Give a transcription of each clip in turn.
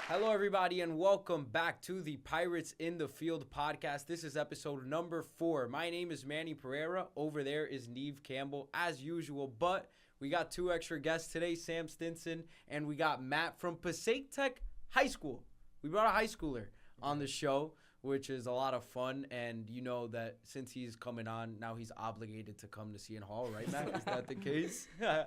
Hello, everybody, and welcome back to the Pirates in the Field podcast. This is episode number 4. My name is Manny Pereira. Over there is Niamh Campbell, as usual. But we got 2 extra guests today, Sam Stinson, and we got Matt from Passaic High School. We brought a high schooler on the show, which is a lot of fun. And you know that since he's coming on, now he's obligated to come to Seton Hall, right, Matt? Is that the case? No,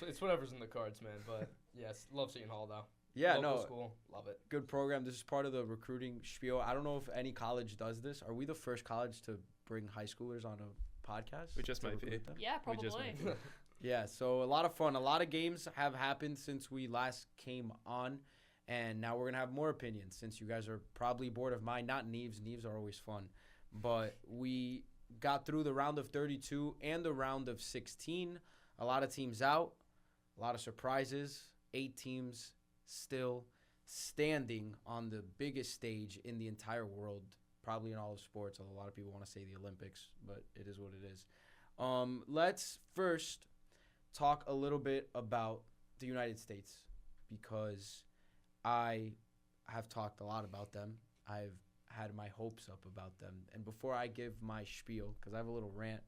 it's whatever's in the cards, man. But yes, love Seton Hall though. Yeah, Local no. school, love it. Good program. This is part of the recruiting spiel. I don't know if any college does this. Are we the first college to bring high schoolers on a podcast? We just might be. Yeah, probably. Yeah, so a lot of fun. A lot of games have happened since we last came on, and now we're going to have more opinions since you guys are probably bored of mine. Not Niamh's. Niamh's are always fun. But we got through the round of 32 and the round of 16. A lot of teams out, a lot of surprises, 8 teams still standing on the biggest stage in the entire world, probably in all of sports, although a lot of people want to say the Olympics, but it is what it is. Let's first talk a little bit about the United States, because I have talked a lot about them. I've had my hopes up about them. And before I give my spiel, because I have a little rant,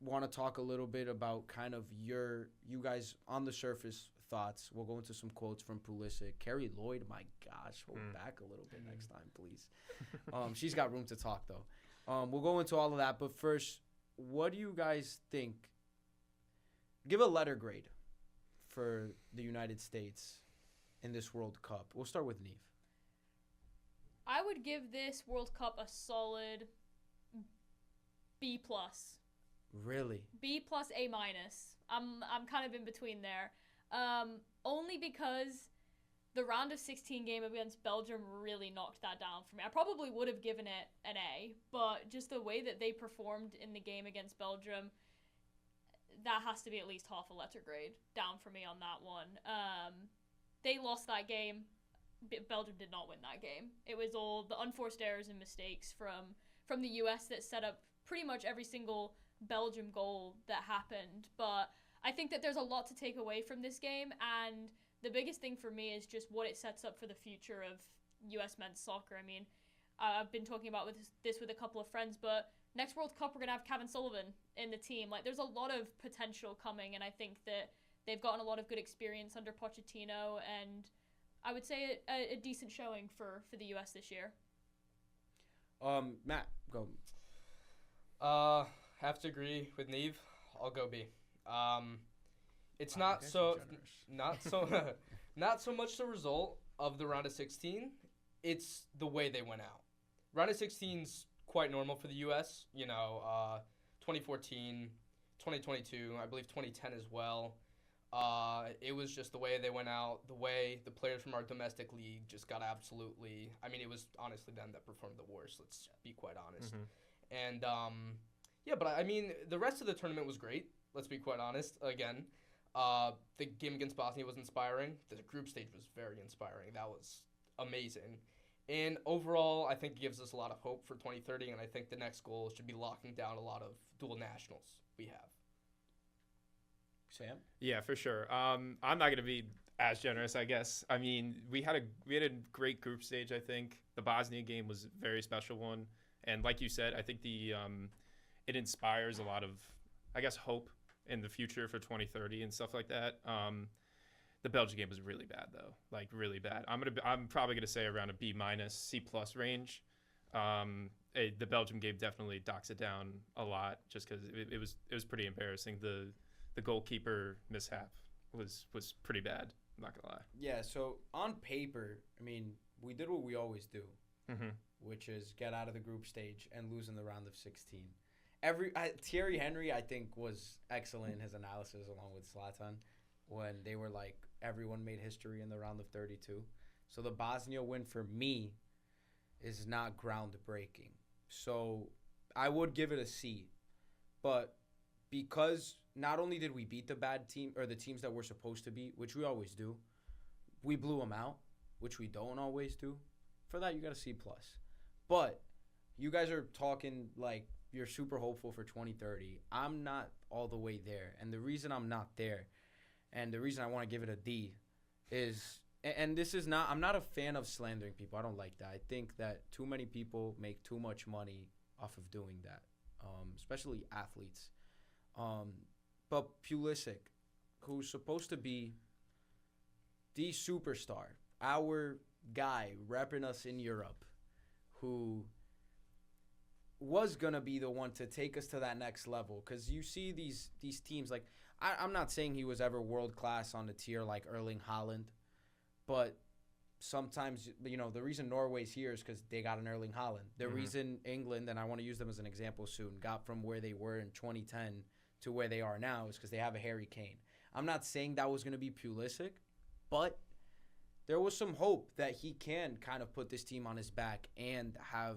want to talk a little bit about kind of you guys on the surface thoughts. We'll go into some quotes from Pulisic. Carrie Lloyd, my gosh, hold back a little bit next time, please. She's got room to talk, though. We'll go into all of that. But first, what do you guys think? Give a letter grade for the United States in this World Cup. We'll start with Niamh. I would give this World Cup a solid B+. Really? B+, A-. I'm kind of in between there. Only because the round of 16 game against Belgium really knocked that down for me. I probably would have given it an A, but just the way that they performed in the game against Belgium, that has to be at least half a letter grade down for me on that one. They lost that game. Belgium did not win that game. It was all the unforced errors and mistakes from the US that set up pretty much every single Belgium goal that happened. But I think that there's a lot to take away from this game, and the biggest thing for me is just what it sets up for the future of U.S. men's soccer. I mean, I've been talking about this with a couple of friends, but next World Cup we're going to have Kevin Sullivan in the team. Like, there's a lot of potential coming, and I think that they've gotten a lot of good experience under Pochettino, and I would say a decent showing for the U.S. this year. Matt, go. Have to agree with Niamh. I'll go B. It's not so much the result of the round of 16. It's the way they went out. Round of 16's quite normal for the U.S. 2014, 2022, I believe 2010 as well. It was just the way they went out, the way the players from our domestic league just got absolutely. I mean, it was honestly them that performed the worst. Let's be quite honest. And but I mean, the rest of the tournament was great. Let's be quite honest. Again, the game against Bosnia was inspiring. The group stage was very inspiring. That was amazing. And overall, I think it gives us a lot of hope for 2030, and I think the next goal should be locking down a lot of dual nationals we have. Sam? Yeah, for sure. I'm not going to be as generous, I guess. I mean, we had a great group stage, I think. The Bosnia game was a very special one. And like you said, I think it inspires a lot of, I guess, hope in the future for 2030 and stuff like that. The Belgian game was really bad, though, like really bad. I'm probably gonna say around a B-, C+ range. The Belgium game definitely docks it down a lot, just because it was pretty embarrassing. The goalkeeper mishap was pretty bad. I'm not gonna lie. Yeah. So on paper, I mean, we did what we always do, which is get out of the group stage and lose in the round of 16. Thierry Henry, I think, was excellent in his analysis along with Zlatan when they were like, everyone made history in the round of 32. So the Bosnia win for me is not groundbreaking. So I would give it a C. But because not only did we beat the bad team or the teams that we're supposed to beat, which we always do, we blew them out, which we don't always do. For that, you got a C+. But you guys are talking like you're super hopeful for 2030. I'm not all the way there. And the reason I'm not there and the reason I want to give it a D is and this is not, I'm not a fan of slandering people. I don't like that. I think that too many people make too much money off of doing that, especially athletes. But Pulisic, who's supposed to be the superstar, our guy repping us in Europe, who was going to be the one to take us to that next level. Because you see these teams, like, I'm not saying he was ever world-class on the tier like Erling Haaland, but sometimes, the reason Norway's here is because they got an Erling Haaland. The reason England, and I want to use them as an example soon, got from where they were in 2010 to where they are now is because they have a Harry Kane. I'm not saying that was going to be Pulisic, but there was some hope that he can kind of put this team on his back and have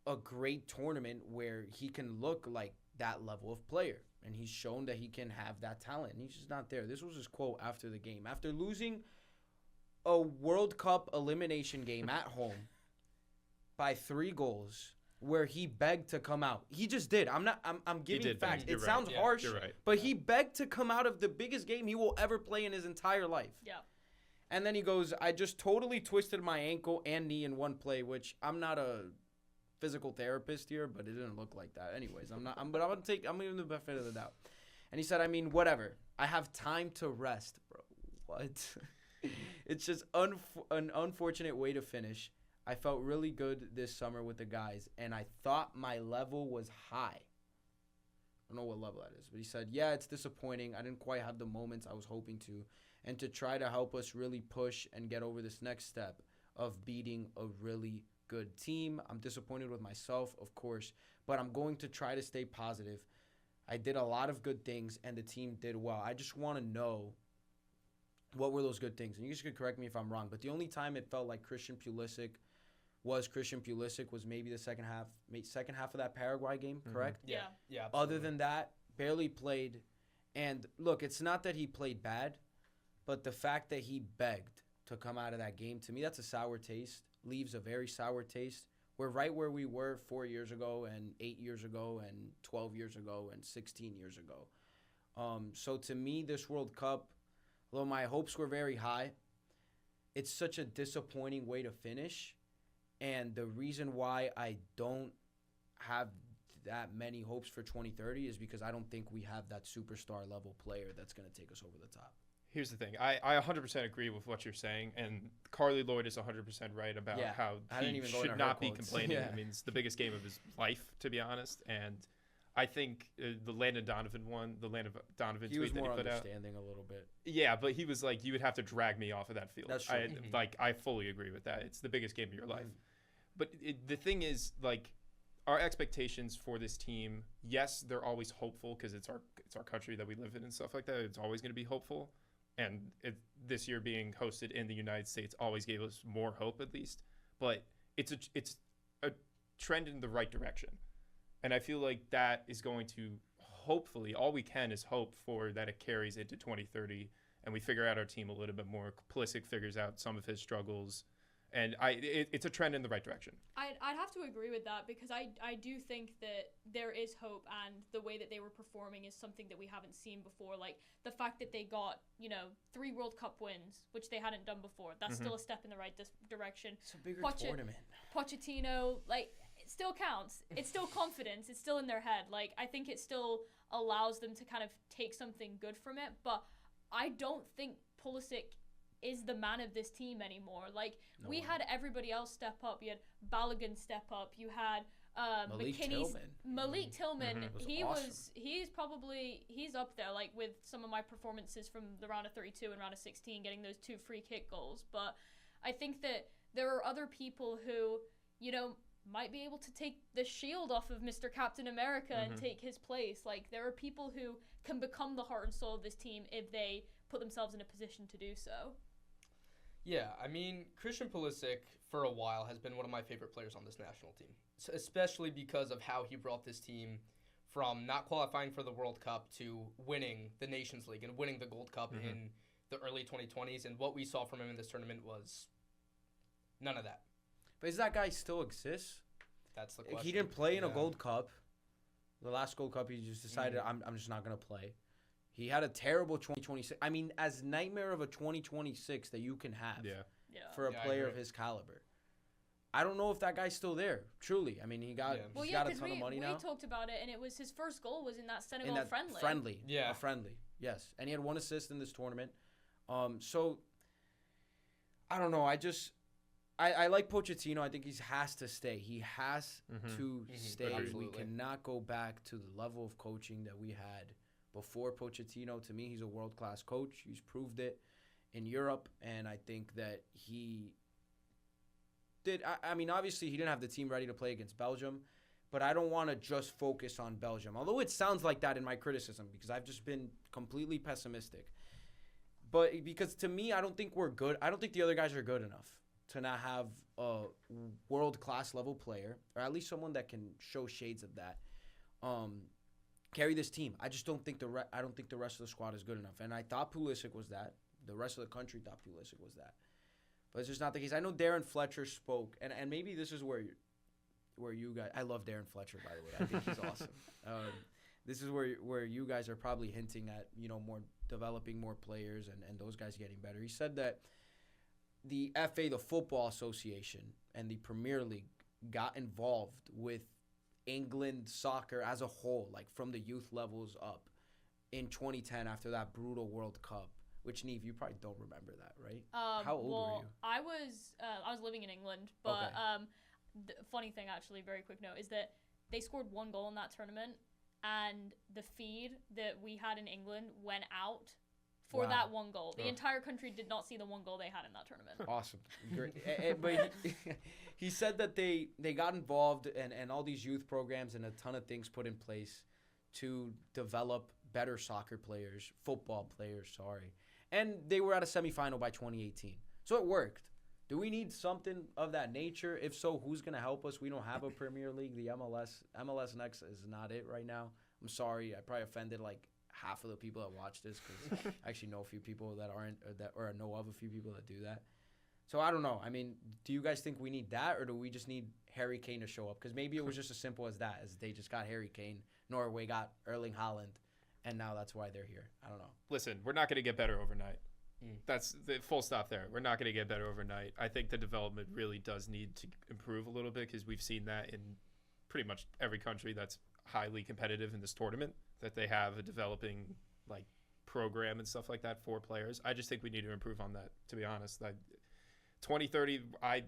a great tournament where he can look like that level of player. And he's shown that he can have that talent. And he's just not there. This was his quote after the game. After losing a World Cup elimination game at home by 3 goals, where he begged to come out. He just did. I'm giving facts. It sounds harsh, but he begged to come out of the biggest game he will ever play in his entire life. Yeah. And then he goes, I just totally twisted my ankle and knee in one play, which I'm not a physical therapist here, but it didn't look like that. Anyways, I'm giving him the benefit of the doubt. And he said, whatever. I have time to rest, bro. What? It's just an unfortunate way to finish. I felt really good this summer with the guys, and I thought my level was high. I don't know what level that is, but he said, yeah, it's disappointing. I didn't quite have the moments I was hoping to, and to try to help us really push and get over this next step of beating a really good team. I'm disappointed with myself, of course, but I'm going to try to stay positive. I did a lot of good things, and the team did well. I just want to know what were those good things. And you guys could correct me if I'm wrong, but the only time it felt like Christian Pulisic was maybe the second half of that Paraguay game, correct? Yeah, absolutely. Other than that, barely played. And look, it's not that he played bad, but the fact that he begged to come out of that game, to me, that's a sour taste. Leaves a very sour taste. We're right where we were 4 years ago and 8 years ago and 12 years ago and 16 years ago. So to me, this World Cup, although my hopes were very high, it's such a disappointing way to finish. And the reason why I don't have that many hopes for 2030 is because I don't think we have that superstar level player that's going to take us over the top. Here's the thing. I 100% agree with what you're saying, and Carly Lloyd is 100% right about how he should not be complaining. Yeah. I mean, it's the biggest game of his life, to be honest. And I think the Landon Donovan tweet he was that more he put understanding a little bit. Yeah, but he was like, you would have to drag me off of that field. That's true. I fully agree with that. It's the biggest game of your life. But the thing is, like, our expectations for this team, yes, they're always hopeful because it's our country that we live in and stuff like that. It's always going to be hopeful. And this year being hosted in the United States always gave us more hope, at least. But it's a trend in the right direction. And I feel like that is going to, hopefully, all we can is hope for that it carries into 2030 and we figure out our team a little bit more. Pulisic figures out some of his struggles. And it's a trend in the right direction. I'd have to agree with that because I do think that there is hope, and the way that they were performing is something that we haven't seen before. Like the fact that they got 3 World Cup wins, which they hadn't done before. That's still a step in the right direction. It's a bigger tournament. Pochettino, like, it still counts. It's still confidence. It's still in their head. Like, I think it still allows them to kind of take something good from it. But I don't think Pulisic is the man of this team anymore. Like, we had everybody else step up. You had Balogun step up. You had Malik Tillman. He's up there, like, with some of my performances from the round of 32 and round of 16, getting those 2 free kick goals. But I think that there are other people who, might be able to take the shield off of Mr. Captain America and take his place. Like, there are people who can become the heart and soul of this team if they put themselves in a position to do so. Yeah, I mean, Christian Pulisic, for a while, has been one of my favorite players on this national team, especially because of how he brought this team from not qualifying for the World Cup to winning the Nations League and winning the Gold Cup in the early 2020s. And what we saw from him in this tournament was none of that. But does that guy still exist? That's the question. He didn't play in a Gold Cup. The last Gold Cup, he just decided, I'm just not going to play. He had a terrible 2026. I mean, as nightmare of a 2026 that you can have for a player of his caliber. I don't know if that guy's still there. Truly, I mean, he's got a ton of money now. We talked about it, and it was his first goal was in that Senegal friendly. A friendly, yes, and he had 1 assist in this tournament. So I don't know. I like Pochettino. I think he has to stay. He has to stay. Absolutely. We cannot go back to the level of coaching that we had before Pochettino. To me, he's a world-class coach. He's proved it in Europe, and I think that he did. I mean, obviously, he didn't have the team ready to play against Belgium, but I don't want to just focus on Belgium, although it sounds like that in my criticism because I've just been completely pessimistic. But because to me, I don't think we're good. I don't think the other guys are good enough to not have a world-class level player, or at least someone that can show shades of that, carry this team. I just don't think I don't think the rest of the squad is good enough. And I thought Pulisic was that. The rest of the country thought Pulisic was that. But it's just not the case. I know Darren Fletcher spoke, and maybe this is where you guys. I love Darren Fletcher, by the way. I think he's awesome. This is where you guys are probably hinting at, more developing more players and those guys getting better. He said that the FA, the Football Association, and the Premier League got involved with England soccer as a whole, like from the youth levels up, in 2010 after that brutal World Cup. Which, Niamh, you probably don't remember that, right? How old were you? I was living in England, but the funny thing, actually, very quick note, is that they scored 1 goal in that tournament, and the feed that we had in England went out for that 1 goal. The entire country did not see the 1 goal they had in that tournament. Awesome. Great. But he said that they got involved and all these youth programs and a ton of things put in place to develop better soccer players, football players, sorry. And they were at a semifinal by 2018. So it worked. Do we need something of that nature? If so, who's going to help us? We don't have a Premier League. The MLS Next is not it right now. I'm sorry. I probably offended like half of the people that watch this because I actually know a few people that aren't, or know of a few people that do that. So I don't know. I mean, do you guys think we need that, or do we just need Harry Kane to show up? Because maybe it was just as simple as that, as they just got Harry Kane. Norway got Erling Haaland. And now that's why they're here. I don't know. Listen, we're not going to get better overnight. That's the full stop there. We're not going to get better overnight. I think the development really does need to improve a little bit because we've seen that in pretty much every country that's highly competitive in this tournament, that they have a developing like program and stuff like that for players. I just think we need to improve on that, to be honest. 2030, I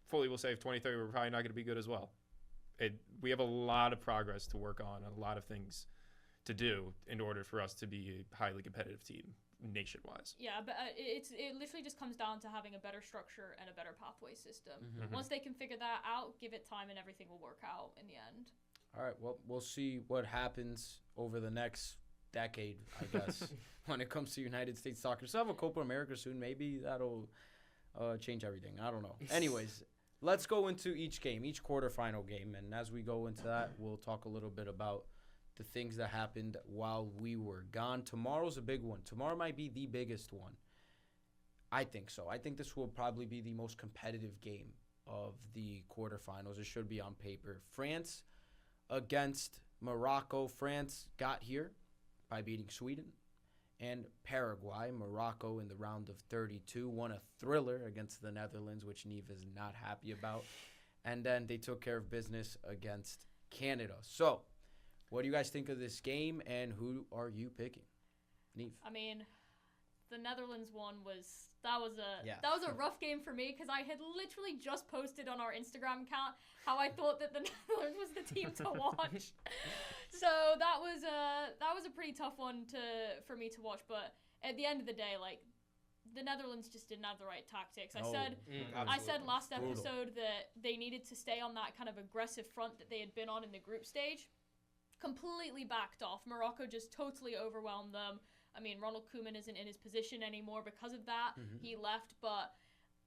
fully will say 2030, we're probably not going to be good as well. We have a lot of progress to work on, a lot of things to do in order for us to be a highly competitive team nation-wise. Yeah, but it literally just comes down to having a better structure and a better pathway system. Once they can figure that out, give it time, and everything will work out in the end. All right, well, we'll see what happens over the next decade, I guess, when it comes to United States soccer. So have a Copa America soon. Maybe that'll change everything. I don't know. Anyways, let's go into each game, each quarterfinal game, and as we go into that, we'll talk a little bit about the things that happened while we were gone. Tomorrow's a big one. Tomorrow might be the biggest one. I think so. I think this will probably be the most competitive game of the quarterfinals. It should be on paper. France against Morocco. France got here by beating Sweden and Paraguay. Morocco in the round of 32 won a thriller against the Netherlands, which Niamh is not happy about. And then they took care of business against Canada. So, what do you guys think of this game, and who are you picking? Niamh. I mean, the Netherlands one was a rough game for me because I had literally just posted on our Instagram account how I thought that the Netherlands was the team to watch. So that was a pretty tough one for me to watch. But at the end of the day, like, the Netherlands just didn't have the right tactics. I said last episode that they needed to stay on that kind of aggressive front that they had been on in the group stage. Completely backed off. Morocco just totally overwhelmed them. I mean, Ronald Koeman isn't in his position anymore because of that. He left, but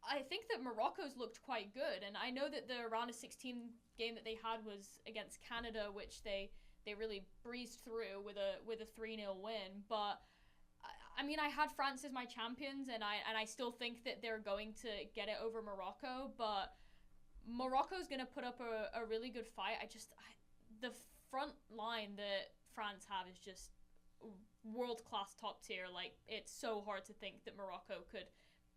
I think that Morocco's looked quite good. And I know that the round of 16 game that they had was against Canada, which they really breezed through with a 3-0 win. But I mean, I had France as my champions, and I still think that they're going to get it over Morocco. But Morocco's going to put up a really good fight. The front line that France have is just world-class top tier. Like, it's so hard to think that Morocco could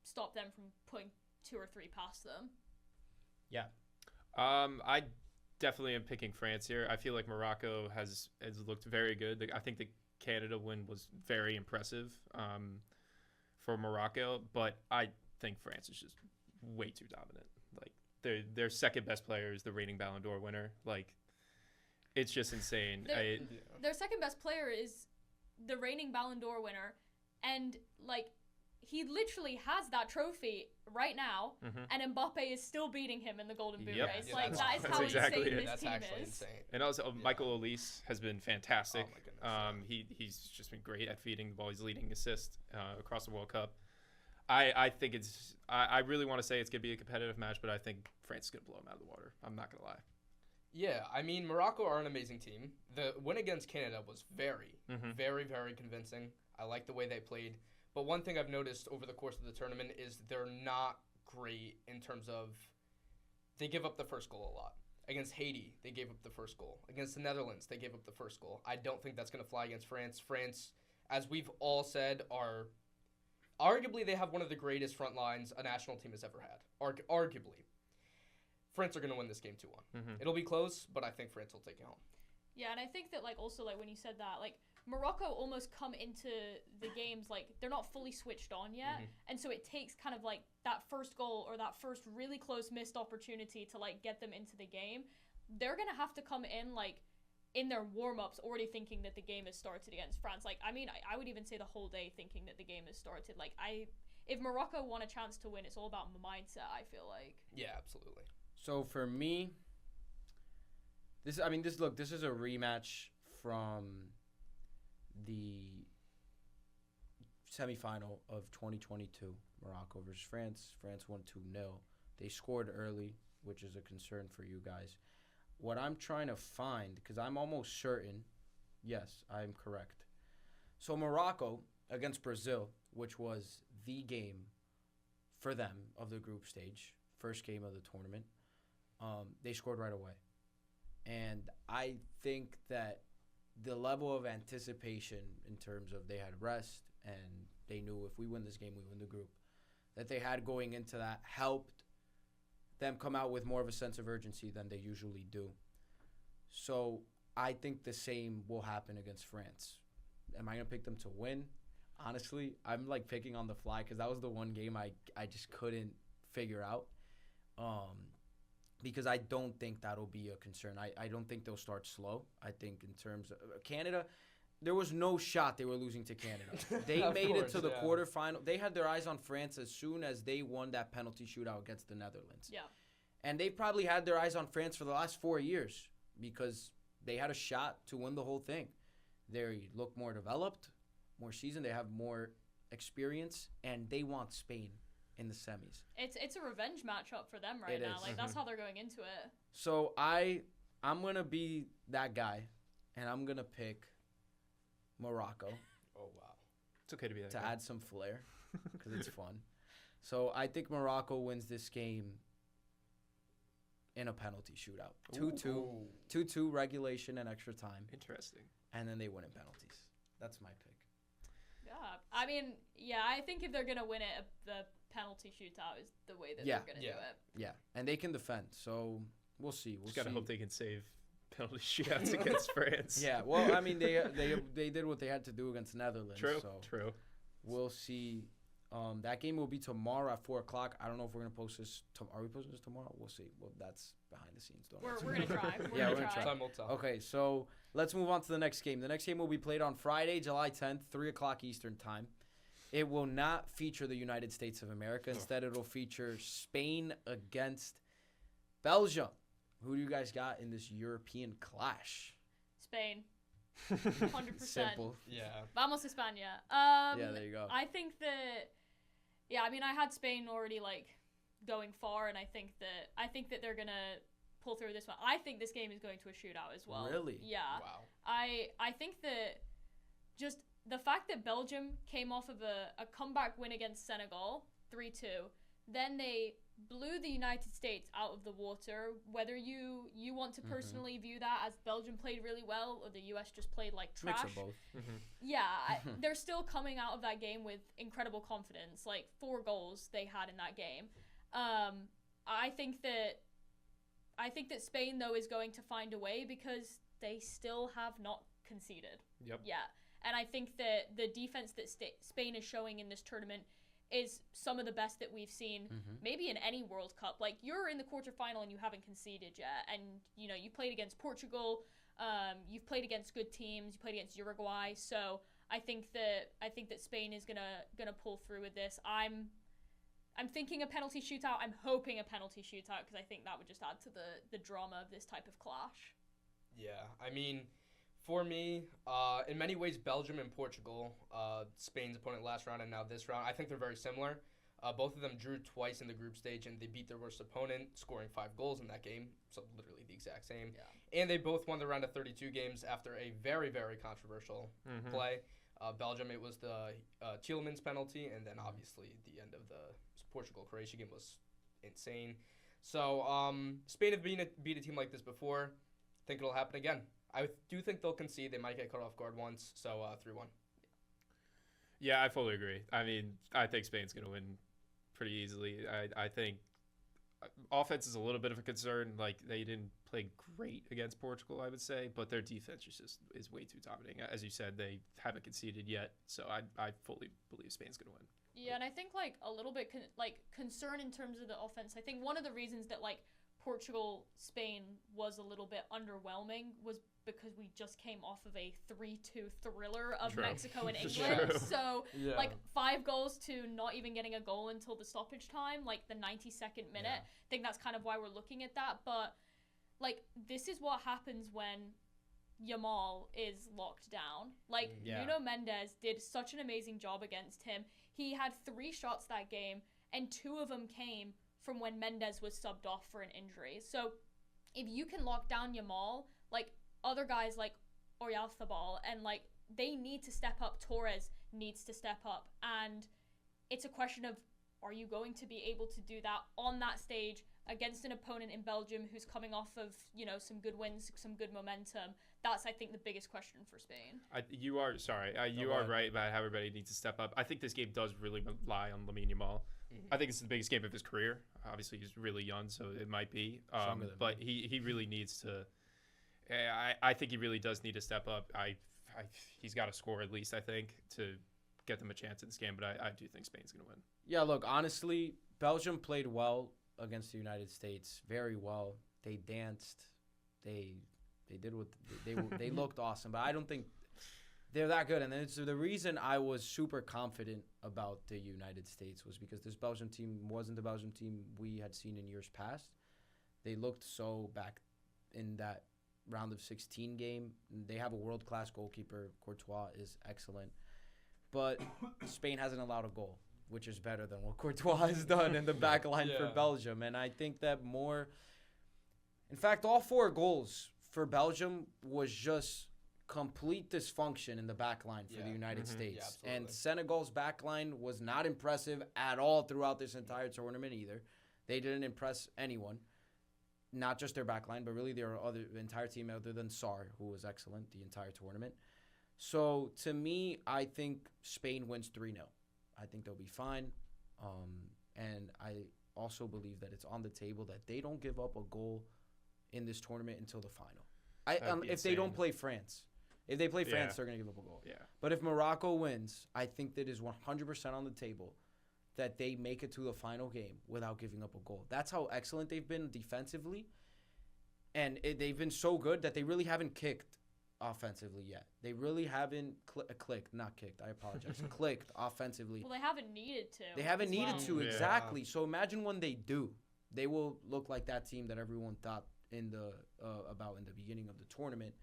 stop them from putting 2 or 3 past them. Yeah. I definitely am picking France here. I feel like Morocco has looked very good. I think the Canada win was very impressive for Morocco, but I think France is just way too dominant. Like, their second best player is the reigning Ballon d'Or winner. Like, it's just insane. Their second best player is the reigning Ballon d'Or winner, and like, he literally has that trophy right now, and Mbappe is still beating him in the Golden Boot race. Yeah, like, that is that's how exactly insane it. this That's team actually is. insane. And also, Michael Olise has been fantastic. Oh my goodness. He's just been great at feeding the ball. He's leading assist across the World Cup. I think I really want to say it's going to be a competitive match, but I think France is going to blow him out of the water. I'm not going to lie. Yeah, I mean, Morocco are an amazing team. The win against Canada was very, very convincing. I like the way they played. But one thing I've noticed over the course of the tournament is they're not great in terms of they give up the first goal a lot. Against Haiti, they gave up the first goal. Against the Netherlands, they gave up the first goal. I don't think that's going to fly against France. France, as we've all said, are arguably they have one of the greatest front lines a national team has ever had. Arguably. France are going to win this game 2-1. It'll be close, but I think France will take it home. Yeah, and I think that, like, also, like, when you said that, like, Morocco almost come into the games, like, they're not fully switched on yet, and so it takes kind of, like, that first goal or that first really close missed opportunity to, like, get them into the game. They're going to have to come in, like, in their warm-ups already thinking that the game has started against France. Like, I mean, I would even say the whole day thinking that the game has started. Like, if Morocco want a chance to win, it's all about mindset, I feel like. Yeah, absolutely. So for me, this is a rematch from the semifinal of 2022, Morocco versus France. France won 2-0. They scored early, which is a concern for you guys. What I'm trying to find, because I'm almost certain, yes, I'm correct. So Morocco against Brazil, which was the game for them of the group stage, first game of the tournament, they scored right away. And I think that the level of anticipation in terms of they had rest and they knew if we win this game, we win the group, that they had going into that helped them come out with more of a sense of urgency than they usually do. So I think the same will happen against France. Am I going to pick them to win? Honestly, I'm like picking on the fly because that was the one game I just couldn't figure out. Because I don't think that'll be a concern. I don't think they'll start slow. I think in terms of Canada, there was no shot they were losing to Canada. They made it to the quarterfinal. They had their eyes on France as soon as they won that penalty shootout against the Netherlands. Yeah. And they probably had their eyes on France for the last 4 years because they had a shot to win the whole thing. They look more developed, more seasoned. They have more experience, and they want Spain in the semis. It's a revenge matchup for them right It now. is. Like, that's how they're going into it. So I'm going to be that guy, and I'm going to pick Morocco Oh, wow. It's okay to be that to guy. add some flair because it's fun. So I think Morocco wins this game in a penalty shootout. 2-2 regulation and extra time, Interesting. and then they win in penalties. That's my pick. Yeah. I mean, yeah, I think if they're going to win it, the penalty shootout is the way that they're going to do it. Yeah, and they can defend, so we'll see. Just gotta hope they can save penalty shootouts against France. Yeah, well, I mean, they did what they had to do against Netherlands. True. So True. we'll see. That game will be tomorrow at 4 o'clock. I don't know if we're gonna post this. Are we posting this tomorrow? We'll see. Well, that's behind the scenes. We're gonna try. Yeah, we're gonna try. Time will tell. Okay, so let's move on to the next game. The next game will be played on Friday, July 10th, 3 o'clock Eastern time. It will not feature the United States of America. Instead, it'll feature Spain against Belgium. Who do you guys got in this European clash? Spain. 100%. Simple. Yeah. Vamos España. Yeah, there you go. I think that, yeah, I mean, I had Spain already, like, going far, and I think that they're going to pull through this one. I think this game is going to a shootout as well. Really? Yeah. Wow. I think that just the fact that Belgium came off of a comeback win against Senegal, 3-2, then they blew the United States out of the water. Whether you want to personally view that as Belgium played really well or the US just played like trash. Mix of both. Yeah, they're still coming out of that game with incredible confidence. Like 4 goals they had in that game. I think that Spain though is going to find a way because they still have not conceded. Yep. Yeah, and I think that the defense that Spain is showing in this tournament is some of the best that we've seen maybe in any World Cup. Like, you're in the quarterfinal and you haven't conceded yet, and you played against Portugal, you've played against good teams, you played against Uruguay, so I think that Spain is gonna pull through with this. I'm thinking a penalty shootout. I'm hoping a penalty shootout because I think that would just add to the drama of this type of clash. Yeah, I mean, for me, in many ways, Belgium and Portugal, Spain's opponent last round and now this round, I think they're very similar. Both of them drew twice in the group stage, and they beat their worst opponent, scoring 5 goals in that game, so literally the exact same. Yeah. And they both won the round of 32 games after a very, very controversial play. Belgium, it was the Tielemans penalty, and then obviously the end of the Portugal-Croatia game was insane. So Spain have beat a team like this before. I think it'll happen again. I do think they'll concede. They might get caught off guard once, so 3-1. Yeah, I fully agree. I mean, I think Spain's going to win pretty easily. I think offense is a little bit of a concern. Like, they didn't play great against Portugal, I would say, but their defense is way too dominating. As you said, they haven't conceded yet, so I fully believe Spain's going to win. Yeah, and I think like a little bit concern in terms of the offense. I think one of the reasons that like Portugal-Spain was a little bit underwhelming was because we just came off of a 3-2 thriller of Mexico and England. So, like, 5 goals to not even getting a goal until the stoppage time, like the 92nd minute. Yeah. I think that's kind of why we're looking at that. But, like, this is what happens when Yamal is locked down. Like, Nuno Mendes did such an amazing job against him. He had 3 shots that game, and 2 of them came from when Mendes was subbed off for an injury. So, if you can lock down Yamal, like, other guys like Oyarzabal and like they need to step up. Torres needs to step up, and it's a question of, are you going to be able to do that on that stage against an opponent in Belgium who's coming off of some good wins, some good momentum? That's, I think, the biggest question for Spain. You are right about how everybody needs to step up. I think this game does really rely on Lamine Yamal. I think it's the biggest game of his career. Obviously, he's really young, so it might be. But he really needs to. I think he really does need to step up. He's got to score at least, I think, to get them a chance in this game. But I do think Spain's going to win. Yeah, look, honestly, Belgium played well against the United States, very well. They danced. They did what they looked awesome. But I don't think they're that good. And then the reason I was super confident about the United States was because this Belgium team wasn't the Belgium team we had seen in years past. They looked so back in that round of 16 game. They have a world-class goalkeeper. Courtois is excellent. But Spain hasn't allowed a goal, which is better than what Courtois has done in the back line for Belgium. And I think that in fact, all 4 goals for Belgium was just complete dysfunction in the back line for the United States. Yeah, and Senegal's back line was not impressive at all throughout this entire tournament either. They didn't impress anyone. Not just their back line, but really the entire team other than Sarr, who was excellent the entire tournament. So, to me, I think Spain wins 3-0. I think they'll be fine. And I also believe that it's on the table that they don't give up a goal in this tournament until the final. If they don't play France. If they play France, they're going to give up a goal. Yeah. But if Morocco wins, I think that is 100% on the table that they make it to the final game without giving up a goal. That's how excellent they've been defensively. And they've been so good that they really haven't kicked offensively yet. They really haven't clicked offensively. Well, they haven't needed to. They haven't needed to, exactly. Yeah. So imagine when they do. They will look like that team that everyone thought about in the beginning of the tournament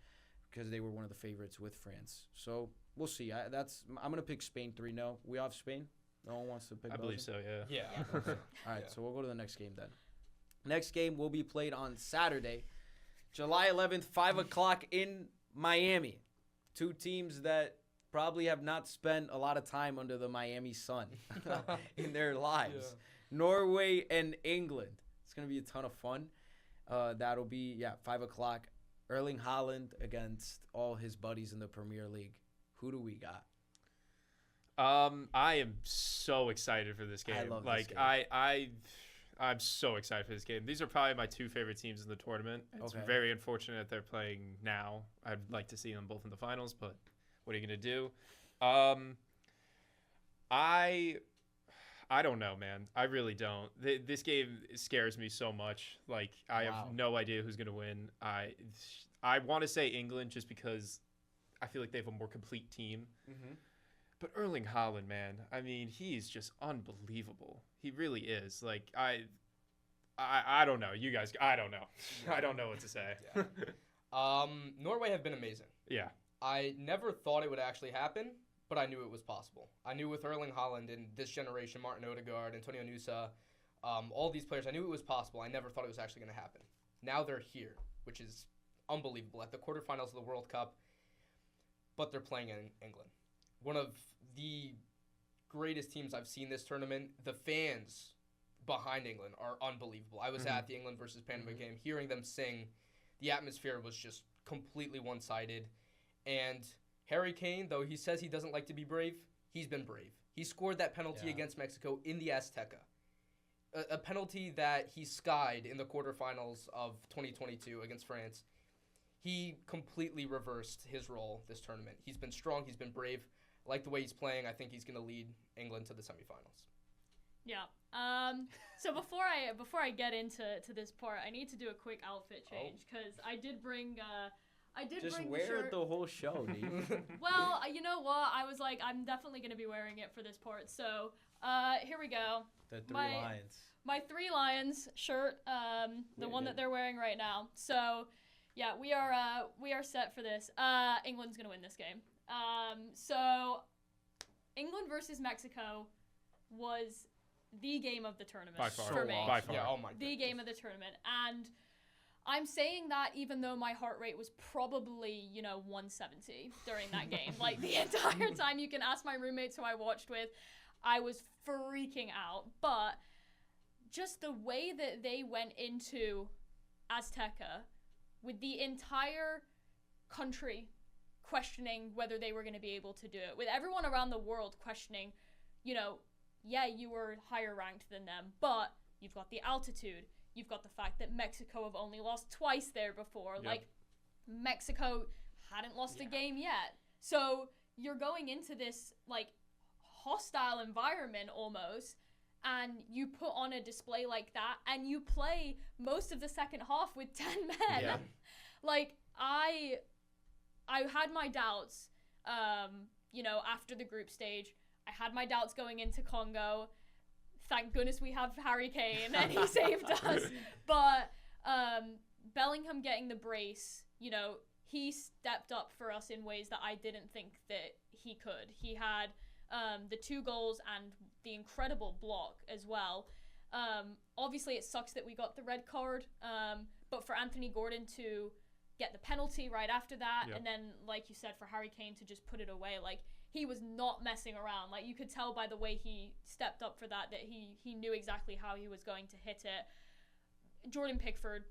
because they were one of the favorites with France. So we'll see. I'm going to pick Spain 3-0. We have Spain? No one wants to pick Belgium? I believe so, yeah. Yeah. All right, so we'll go to the next game then. Next game will be played on Saturday, July 11th, 5 o'clock in Miami. 2 teams that probably have not spent a lot of time under the Miami sun in their lives. Norway and England. It's going to be a ton of fun. That'll be, 5 o'clock. Erling Haaland against all his buddies in the Premier League. Who do we got? I am so excited for this game. I love this game. I'm so excited for this game. These are probably my two favorite teams in the tournament. It's very unfortunate that they're playing now. I'd like to see them both in the finals, but what are you going to do? I don't know, man. I really don't. This game scares me so much. Like, I have no idea who's going to win. I want to say England just because I feel like they have a more complete team. Mm-hmm. But Erling Haaland, man, I mean, he's just unbelievable. He really is. Like, I don't know. You guys, I don't know. I don't know what to say. Yeah. Norway have been amazing. Yeah. I never thought it would actually happen, but I knew it was possible. I knew with Erling Haaland and this generation, Martin Odegaard, Antonio Nusa, all these players, I knew it was possible. I never thought it was actually going to happen. Now they're here, which is unbelievable. At the quarterfinals of the World Cup, but they're playing in England. One of the greatest teams I've seen this tournament. The fans behind England are unbelievable. I was at the England versus Panama game. Hearing them sing, the atmosphere was just completely one-sided. And Harry Kane, though he says he doesn't like to be brave, he's been brave. He scored that penalty against Mexico in the Azteca. A penalty that he skied in the quarterfinals of 2022 against France. He completely reversed his role this tournament. He's been strong. He's been brave. I like the way he's playing. I think he's going to lead England to the semifinals. Yeah. So before I get into this part, I need to do a quick outfit change because I did bring Just bring wear the shirt. it the whole show, Niamh. Well, you know what? I was like, I'm definitely going to be wearing it for this part. So, here we go. The three lions. My Three Lions shirt, the one that they're wearing right now. So, yeah, we are set for this. England's going to win this game. So, England versus Mexico was the game of the tournament By far. for me. By far. Yeah, oh my The game of the tournament. And I'm saying that even though my heart rate was probably, 170 during that game. Like, the entire time, you can ask my roommates who I watched with, I was freaking out. But just the way that they went into Azteca with the entire country questioning whether they were going to be able to do it, with everyone around the world questioning, yeah, you were higher ranked than them, but you've got the altitude. You've got the fact that Mexico have only lost twice there before. Yep. Like, Mexico hadn't lost a game yet. So you're going into this, like, hostile environment almost, and you put on a display like that, and you play most of the second half with 10 men. Yeah. Like, I had my doubts, after the group stage. I had my doubts going into Congo. Thank goodness we have Harry Kane, and he saved us. But Bellingham getting the brace, he stepped up for us in ways that I didn't think that he could. He had the 2 goals and the incredible block as well. Obviously, it sucks that we got the red card, but for Anthony Gordon to get the penalty right after that, and then, like you said, for Harry Kane to just put it away, like, he was not messing around. Like, you could tell by the way he stepped up for that he knew exactly how he was going to hit it. Jordan Pickford,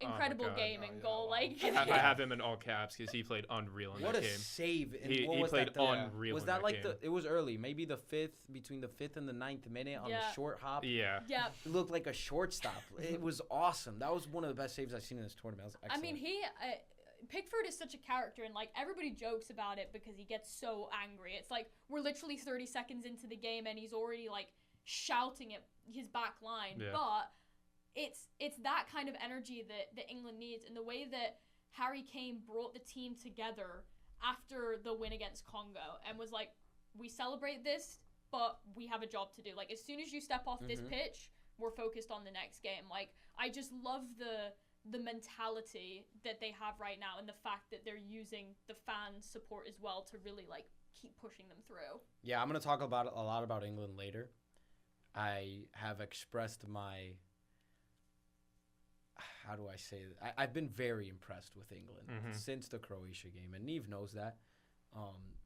incredible game and goal. Wow. Like, I have him in all caps because he played unreal in that game. What a save. And He what was played that, unreal Was in that that like game. it was early, maybe between the 5th and the 9th minute on the short hop. Yeah. yeah. It looked like a shortstop. It was awesome. That was one of the best saves I've seen in this tournament. That was excellent. I mean, Pickford is such a character, and, like, everybody jokes about it because he gets so angry. It's like we're literally 30 seconds into the game and he's already, like, shouting at his back line. Yeah. But it's that kind of energy that England needs, and the way that Harry Kane brought the team together after the win against Congo and was like, we celebrate this, but we have a job to do. Like, as soon as you step off this pitch, we're focused on the next game. Like, I just love the mentality that they have right now, and the fact that they're using the fan support as well to really, like, keep pushing them through. Yeah, I'm going to talk a lot about England later. I have expressed my, how do I say that? I've been very impressed with England since the Croatia game, and Niamh knows that.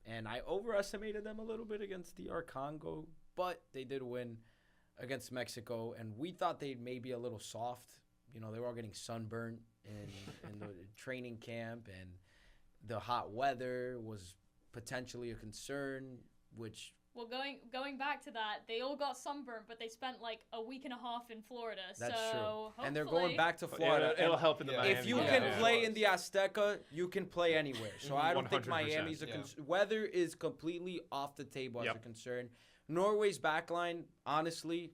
And I overestimated them a little bit against DR Congo, but they did win. against Mexico, and we thought they'd maybe a little soft. You know, they were all getting sunburned in the training camp, and the hot weather was potentially a concern, which... Well, going back to that, they all got sunburned, but they spent like a week and a half in Florida. That's so true. And they're going back to Florida. It'll help in the Miami. If you can play in the Azteca, you can play anywhere. So I don't think Miami's a concern. Weather is completely off the table as a concern. Norway's backline, honestly,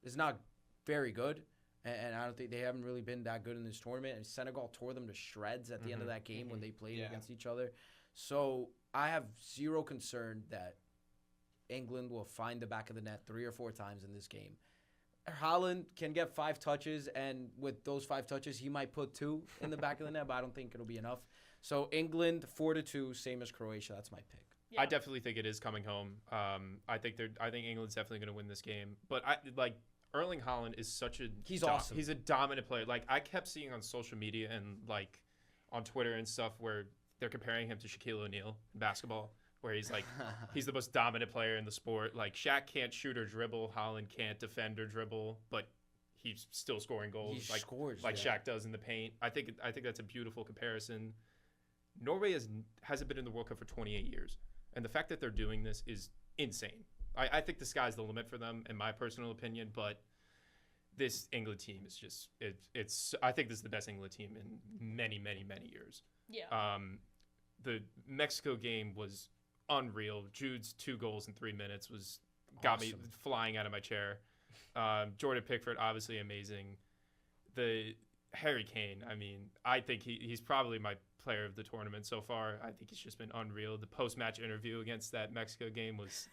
is not very good. And I don't think they haven't really been that good in this tournament. And Senegal tore them to shreds at the end of that game when they played against each other. So I have zero concern that England will find the back of the net 3 or 4 times in this game. Haaland can get 5 touches, and with those 5 touches, he might put 2 in the back of the net, but I don't think it'll be enough. So England 4-2, same as Croatia. That's my pick. Yeah. I definitely think it is coming home. I think England's definitely going to win this game. But Erling Haaland is such a awesome. He's a dominant player. Like, I kept seeing on social media and like on Twitter and stuff where they're comparing him to Shaquille O'Neal in basketball, where he's like he's the most dominant player in the sport. Like, Shaq can't shoot or dribble, Haaland can't defend or dribble, but he's still scoring goals. He scores like Shaq does in the paint. I think that's a beautiful comparison. Norway hasn't been in the World Cup for 28 years, and the fact that they're doing this is insane. I think the sky's the limit for them, in my personal opinion. But this England team is just it's. I think this is the best England team in many, many, many years. Yeah. The Mexico game was unreal. Jude's 2 goals in 3 minutes got me flying out of my chair. Jordan Pickford, obviously amazing. The Harry Kane, I mean, I think he's probably my player of the tournament so far. I think he's just been unreal. The post-match interview against that Mexico game was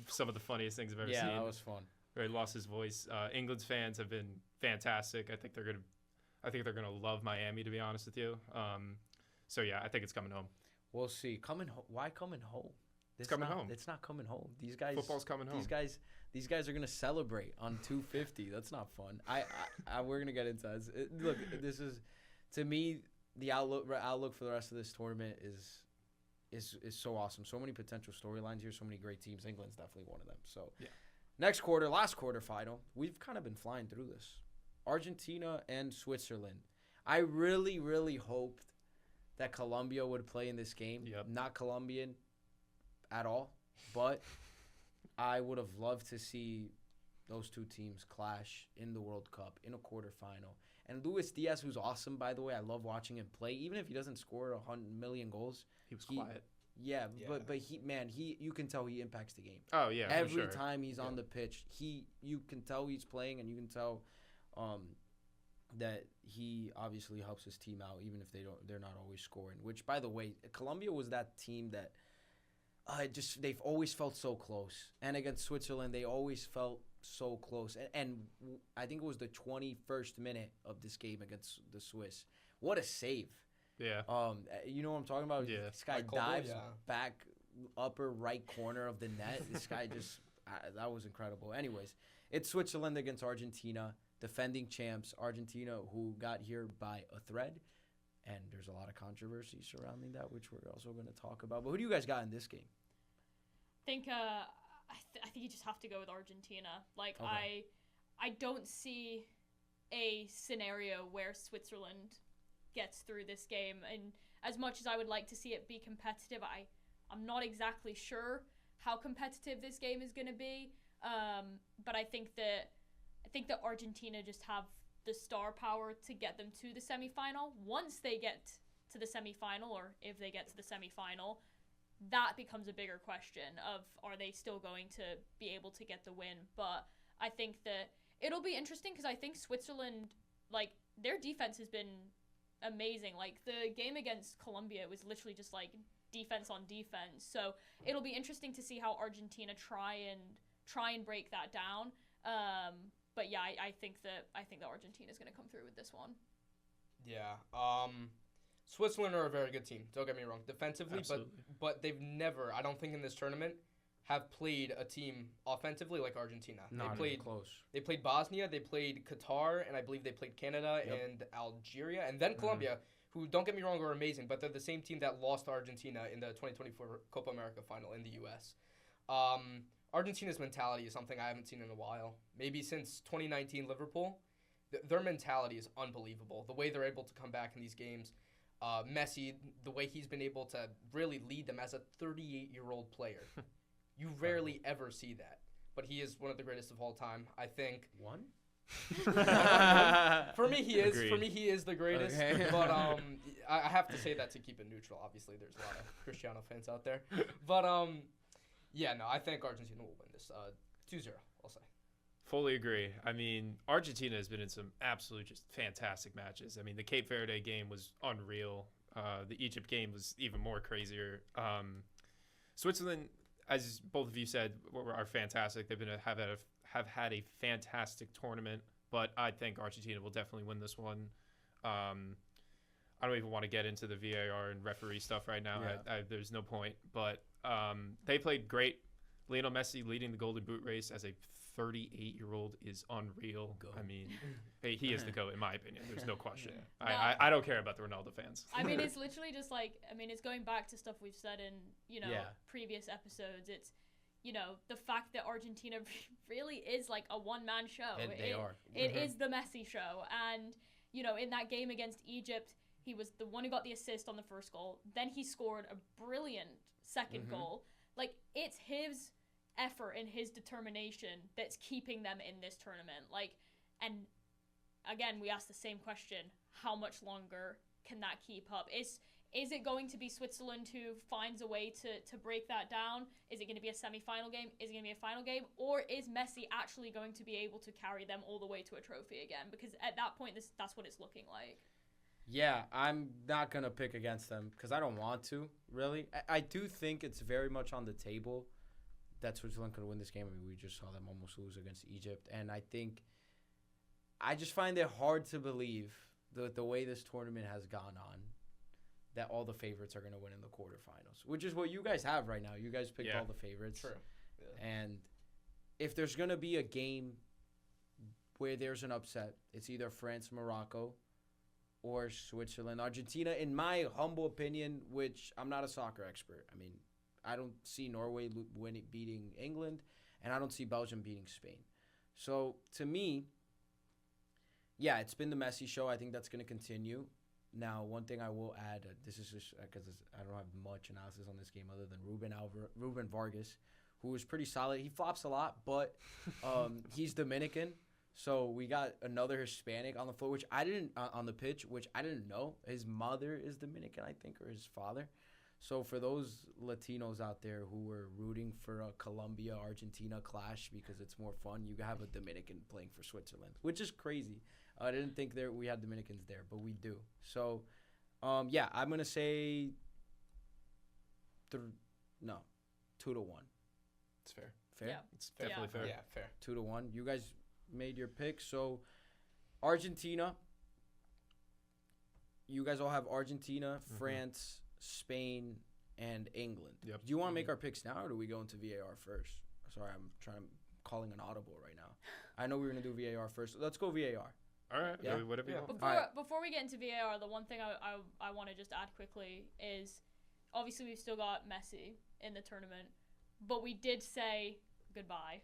some of the funniest things I've ever seen. Yeah, that was fun. Where he lost his voice. England's fans have been fantastic. I think they're gonna love Miami, to be honest with you. So yeah, I think it's coming home. We'll see. Why coming home? It's coming home. It's not coming home. These guys. Football's coming home. These guys are gonna celebrate on 250. That's not fun. We're gonna get into this. Look, this is, to me, the outlook for the rest of this tournament is so awesome. So many potential storylines here. So many great teams. England's definitely one of them. So next quarter, last quarter final. We've kind of been flying through this. Argentina and Switzerland. I really, really hoped that Colombia would play in this game. Yep. Not Colombian at all, but I would have loved to see those 2 teams clash in the World Cup in a quarterfinal. And Luis Diaz, who's awesome, by the way, I love watching him play. Even if he doesn't score 100 million goals, he was quiet. Yeah, but you can tell he impacts the game. Oh yeah, every time he's on the pitch, you can tell he's playing, and you can tell that he obviously helps his team out, even if they're not always scoring. Which, by the way, Colombia was that team that they've always felt so close, and against Switzerland they always felt so close. And I think it was the 21st minute of this game against the Swiss. What a save! Yeah. You know what I'm talking about? Yeah. This guy dives back upper right corner of the net. This guy just that was incredible. Anyways, it's Switzerland against Argentina. Defending champs, Argentina, who got here by a thread. And there's a lot of controversy surrounding that, which we're also going to talk about. But who do you guys got in this game? I think you just have to go with Argentina. Like, okay. I don't see a scenario where Switzerland gets through this game. And as much as I would like to see it be competitive, I'm not exactly sure how competitive this game is going to be. But I think that Argentina just have the star power to get them to the semifinal. Once they get to the semifinal, or if they get to the semifinal, that becomes a bigger question of, are they still going to be able to get the win? But I think that it'll be interesting because I think Switzerland, like, their defense has been amazing. Like, the game against Colombia was literally just like defense on defense. So it'll be interesting to see how Argentina try and break that down. But yeah, I think that Argentina is going to come through with this one. Yeah. Switzerland are a very good team. Don't get me wrong, defensively, but they've never, I don't think in this tournament, have played a team offensively like Argentina. Not even close. They played Bosnia, they played Qatar, and I believe they played Canada and Algeria, and then Colombia, who, don't get me wrong, are amazing, but they're the same team that lost to Argentina in the 2024 Copa America final in the U.S. Argentina's mentality is something I haven't seen in a while. Maybe since 2019 Liverpool. Their mentality is unbelievable. The way they're able to come back in these games. Messi, the way he's been able to really lead them as a 38-year-old player. You rarely ever see that. But he is one of the greatest of all time. I think. One? For me, he is. Agreed. For me, he is the greatest. Okay. But I have to say that to keep it neutral. Obviously, there's a lot of Cristiano fans out there. But yeah, no, I think Argentina will win this 2-0, I'll say. Fully agree. I mean, Argentina has been in some absolute just fantastic matches. I mean, the Cape Verde game was unreal. The Egypt game was even more crazier. Switzerland, as both of you said, are fantastic. They've have had a fantastic tournament, but I think Argentina will definitely win this one. I don't even want to get into the VAR and referee stuff right now. Yeah. There's no point. But they played great. Lionel Messi leading the Golden Boot race as a 38-year-old is unreal. Goat. I mean, he is the GOAT in my opinion. There's no question. Yeah. I don't care about the Ronaldo fans. I mean, it's literally just like, it's going back to stuff we've said in, Yeah. previous episodes. It's, the fact that Argentina really is like a one-man show. They are. It is the Messi show. And, in that game against Egypt, he was the one who got the assist on the first goal. Then he scored a brilliant second goal. Like, it's his effort and his determination that's keeping them in this tournament. Like, and again, we asked the same question: how much longer can that keep up? Is it going to be Switzerland who finds a way to break that down? Is it going to be a semi-final game? Is it going to be a final game? Or is Messi actually going to be able to carry them all the way to a trophy again? Because at that point, that's what it's looking like. Yeah, I'm not going to pick against them because I don't want to, really. I do think it's very much on the table that Switzerland could win this game. I mean, we just saw them almost lose against Egypt. And I just find it hard to believe the way this tournament has gone on that all the favorites are going to win in the quarterfinals, which is what you guys have right now. You guys picked all the favorites. True. Yeah. And if there's going to be a game where there's an upset, it's either France, Morocco, or Switzerland. Argentina, in my humble opinion, which I'm not a soccer expert. I mean, I don't see Norway beating England, and I don't see Belgium beating Spain. So, to me, yeah, it's been the Messi show. I think that's going to continue. Now, one thing I will add, this is just because I don't have much analysis on this game other than Ruben Vargas, who is pretty solid. He flops a lot, but he's Dominican. So we got another Hispanic on the floor, which I didn't on the pitch, which I didn't know. His mother is Dominican, I think, or his father. So for those Latinos out there who were rooting for a Colombia-Argentina clash because it's more fun, you have a Dominican playing for Switzerland, which is crazy. I didn't think we had Dominicans there, but we do. So, yeah, I'm going to say 2-1. It's fair. Fair? Yeah. It's definitely fair. Yeah, fair. 2-1. You guys made your pick. So, Argentina. You guys all have Argentina, France, Spain, and England. Yep. Do you want to make our picks now, or do we go into VAR first? Sorry, I'm calling an audible right now. I know we were going to do VAR first. Let's go VAR. All right. Yeah. Whatever you want. Before we get into VAR, the one thing I want to just add quickly is obviously we've still got Messi in the tournament, but we did say goodbye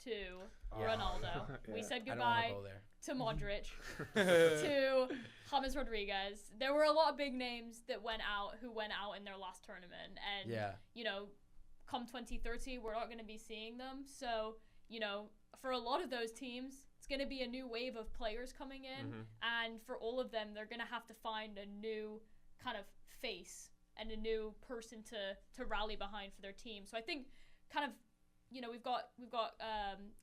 to Ronaldo. Yeah. We said I don't goodbye want to go there. to Modric, to James Rodriguez. There were a lot of big names that went out in their last tournament, and come 2030, we're not going to be seeing them. So for a lot of those teams, it's going to be a new wave of players coming in, and for all of them, they're going to have to find a new kind of face and a new person to rally behind for their team. So I think kind of, we've got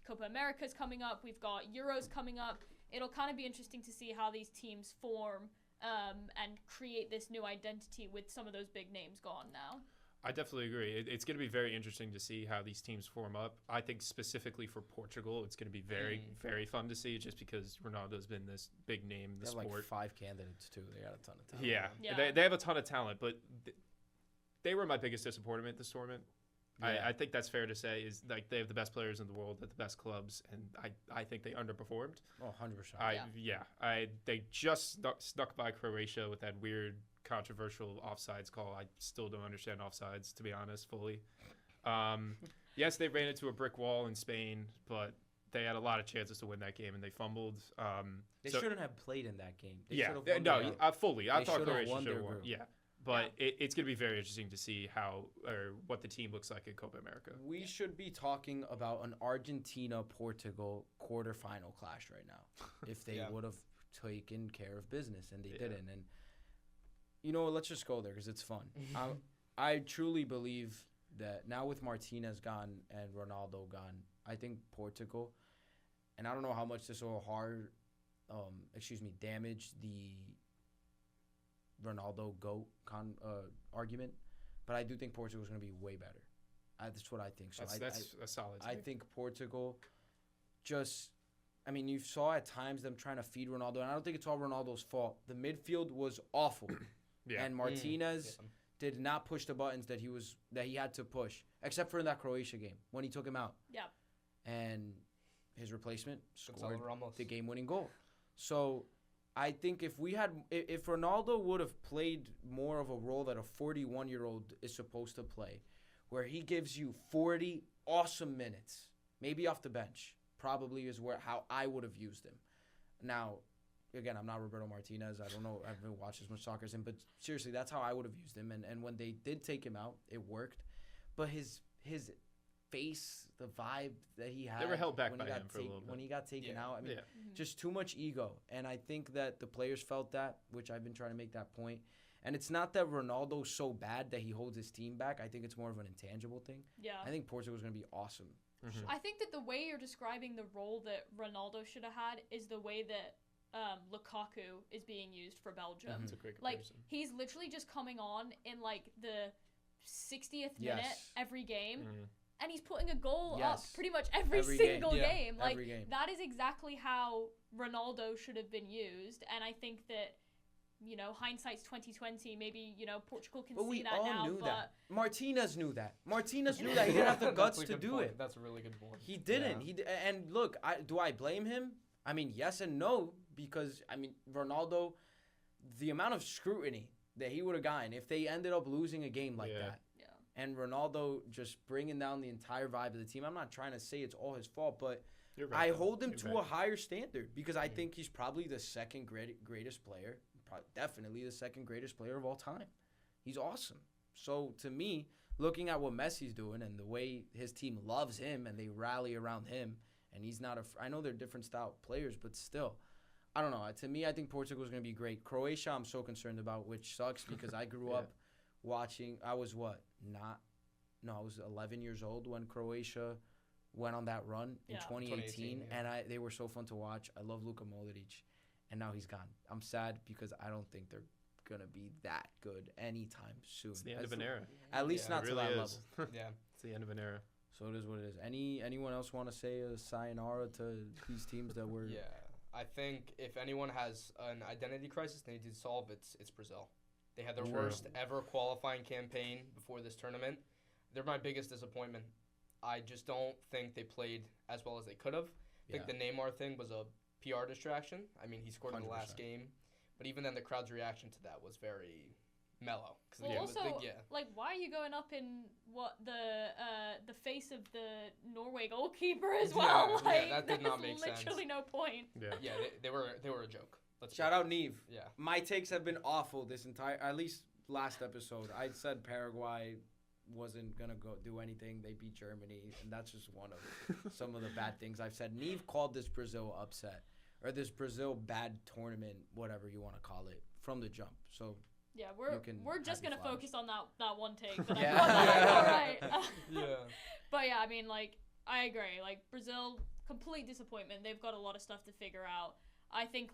Copa America's coming up, we've got Euros coming up. It'll kind of be interesting to see how these teams form and create this new identity with some of those big names gone now. I definitely agree. It's going to be very interesting to see how these teams form up. I think specifically for Portugal, it's going to be very, very fun to see just because Ronaldo's been this big name in the sport. Like 5 candidates, too. They got a ton of talent. Yeah. They have a ton of talent, but they were my biggest disappointment this tournament. Yeah. I think that's fair to say is like they have the best players in the world at the best clubs, and I think they underperformed. Oh, 100%. They just snuck by Croatia with that weird controversial offsides call. I still don't understand offsides, to be honest, fully. Yes, they ran into a brick wall in Spain, but they had a lot of chances to win that game, and they fumbled. They so- shouldn't have played in that game. They yeah, should've won no, their group. fully. I They thought should've Croatia won should their have won. group. Yeah, but it's going to be very interesting to see what the team looks like in Copa America. We should be talking about an Argentina-Portugal quarterfinal clash right now if they would have taken care of business, and they didn't. And, let's just go there because it's fun. I truly believe that now with Martinez gone and Ronaldo gone, I think Portugal, and I don't know how much this will damage the Ronaldo GOAT argument, but I do think Portugal is going to be way better. That's what I think. So That's a solid take. I think Portugal you saw at times them trying to feed Ronaldo, and I don't think it's all Ronaldo's fault. The midfield was awful, and Martinez did not push the buttons that he had to push, except for in that Croatia game when he took him out. Yeah. And his replacement scored Ramos. the game-winning goal. So I think if Ronaldo would have played more of a role that a 41-year-old is supposed to play, where he gives you 40 awesome minutes, maybe off the bench, probably is how I would have used him. Now, again, I'm not Roberto Martinez. I don't know. I haven't watched as much soccer as him, but seriously, that's how I would have used him. And when they did take him out, it worked. But his face, the vibe that he had, They were held back when by he got him for a little bit. when he got taken out. Yeah. Just too much ego. And I think that the players felt that, which I've been trying to make that point. And it's not that Ronaldo's so bad that he holds his team back. I think it's more of an intangible thing. Yeah. I think Portugal's going to be awesome. Mhm. I think that the way you're describing the role that Ronaldo should have had is the way that Lukaku is being used for Belgium. That's a great Like, comparison. he's literally just coming on in, the 60th minute Yes. every game, Mhm. and he's putting a goal up Yes. pretty much every Every game. single Yeah. game. Like, Every game. that is exactly how Ronaldo should have been used, and I think that, hindsight's 2020. Maybe, Portugal can But see we that all now, knew but that. Martinez knew that. Martinez knew that. He didn't have the guts That's a to good do point. it. That's a really good point. He didn't. And look, do I blame him? I mean, yes and no, because Ronaldo, the amount of scrutiny that he would have gotten if they ended up losing a game like that, Yeah. and Ronaldo just bringing down the entire vibe of the team. I'm not trying to say it's all his fault, but You're right, I though. hold him You're to right. a higher standard because I think he's probably the second greatest player, definitely the second greatest player of all time. He's awesome. So to me, looking at what Messi's doing and the way his team loves him and they rally around him, and he's not I know they're different style players, but still, I don't know. To me, I think Portugal's going to be great. Croatia, I'm so concerned about, which sucks because I grew up watching. I was I was 11 years old when Croatia went on that run in Yeah. 2018, 2018, and they were so fun to watch. I love Luka Modric, and now he's gone. I'm sad because I don't think they're gonna be that good anytime soon. It's the end of an era. At least Yeah, not It to really that is. level. Yeah. It's the end of an era. So it is what it is. Anyone else want to say a sayonara to these teams that were? Yeah. I think if anyone has an identity crisis they need to solve, it's Brazil. They had their True. worst ever qualifying campaign before this tournament. They're my biggest disappointment. I just don't think they played as well as they could have. I think the Neymar thing was a PR distraction. I mean, he scored in the last 100%. game. But even then, the crowd's reaction to that was very mellow. 'Cause Well, it was also, yeah. why are you going up in the face of the Norway goalkeeper as well? Yeah, Like, that did not there's make sense. literally no point. Yeah. Yeah, they were a joke. Shout out Niamh. Yeah. My takes have been awful this entire, at least last episode. I said Paraguay wasn't gonna go do anything. They beat Germany, and that's just one of some of the bad things I've said. Niamh called this Brazil upset or this Brazil bad tournament, whatever you want to call it, from the jump. So Yeah, You can we're just have gonna your flowers. focus on that one take. That Yeah. I got right. Yeah. But yeah, I mean, I agree. Brazil, complete disappointment. They've got a lot of stuff to figure out. I think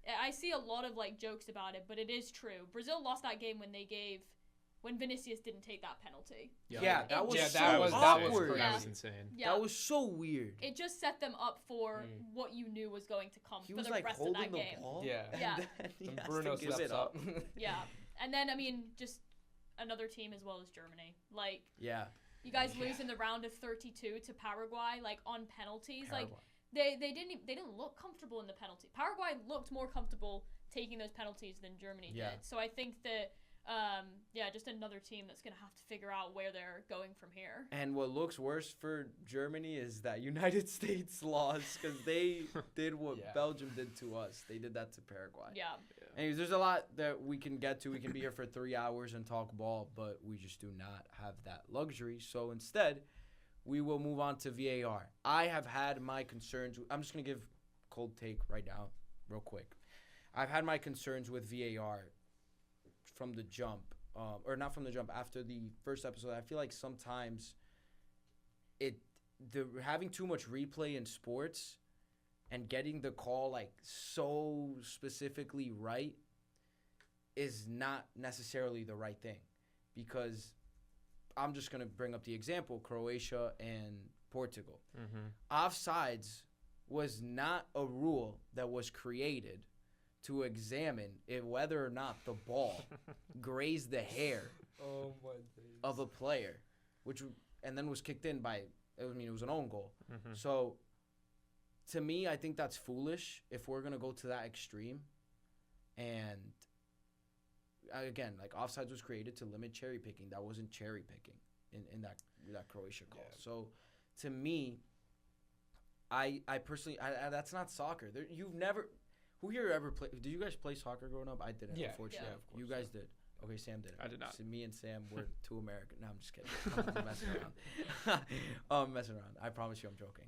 I see a lot of jokes about it, but it is true. Brazil lost that game when Vinicius didn't take that penalty. yeah, that was Yeah, so that was awkward. crazy. That was insane. Yeah. That was so weird. It just set them up for what you knew was going to come He for was the rest of holding that the game. ball. Yeah. And Yeah. then he And has Bruno to give steps it up. Yeah. And then, just another team as well as Germany. Yeah. You guys lose in the round of 32 to Paraguay, on penalties. Paraguay. They didn't look comfortable in the penalty. Paraguay looked more comfortable taking those penalties than Germany Yeah. did. So I think that Yeah, just another team that's going to have to figure out where they're going from here. And what looks worse for Germany is that United States lost because they did what Belgium did to us. They did that to Paraguay. Yeah. Anyways, there's a lot that we can get to. We can be here for 3 hours and talk ball, but we just do not have that luxury. So instead, we will move on to VAR. I have had my concerns. I'm just going to give cold take right now, real quick. I've had my concerns with VAR from the jump. Or not from the jump, after the first episode. I feel like sometimes having too much replay in sports and getting the call like so specifically right is not necessarily the right thing, because I'm just going to bring up the example, Croatia and Portugal. Offsides was not a rule that was created to examine whether or not the ball grazed the hair of a player, and then was kicked in by, it was an own goal. So, to me, I think that's foolish if we're going to go to that extreme. And, again, like, offsides was created to limit cherry picking. That wasn't cherry picking in that Croatia call. Yeah. So, to me, I personally, that's not soccer. You've never... Who here ever played? Did you guys play soccer growing up? I didn't, unfortunately. Yeah, of course. You guys did. Okay, Sam did. I did not. So me and Sam were too American. No, I'm just kidding. I'm messing around. Messing around. I promise you I'm joking.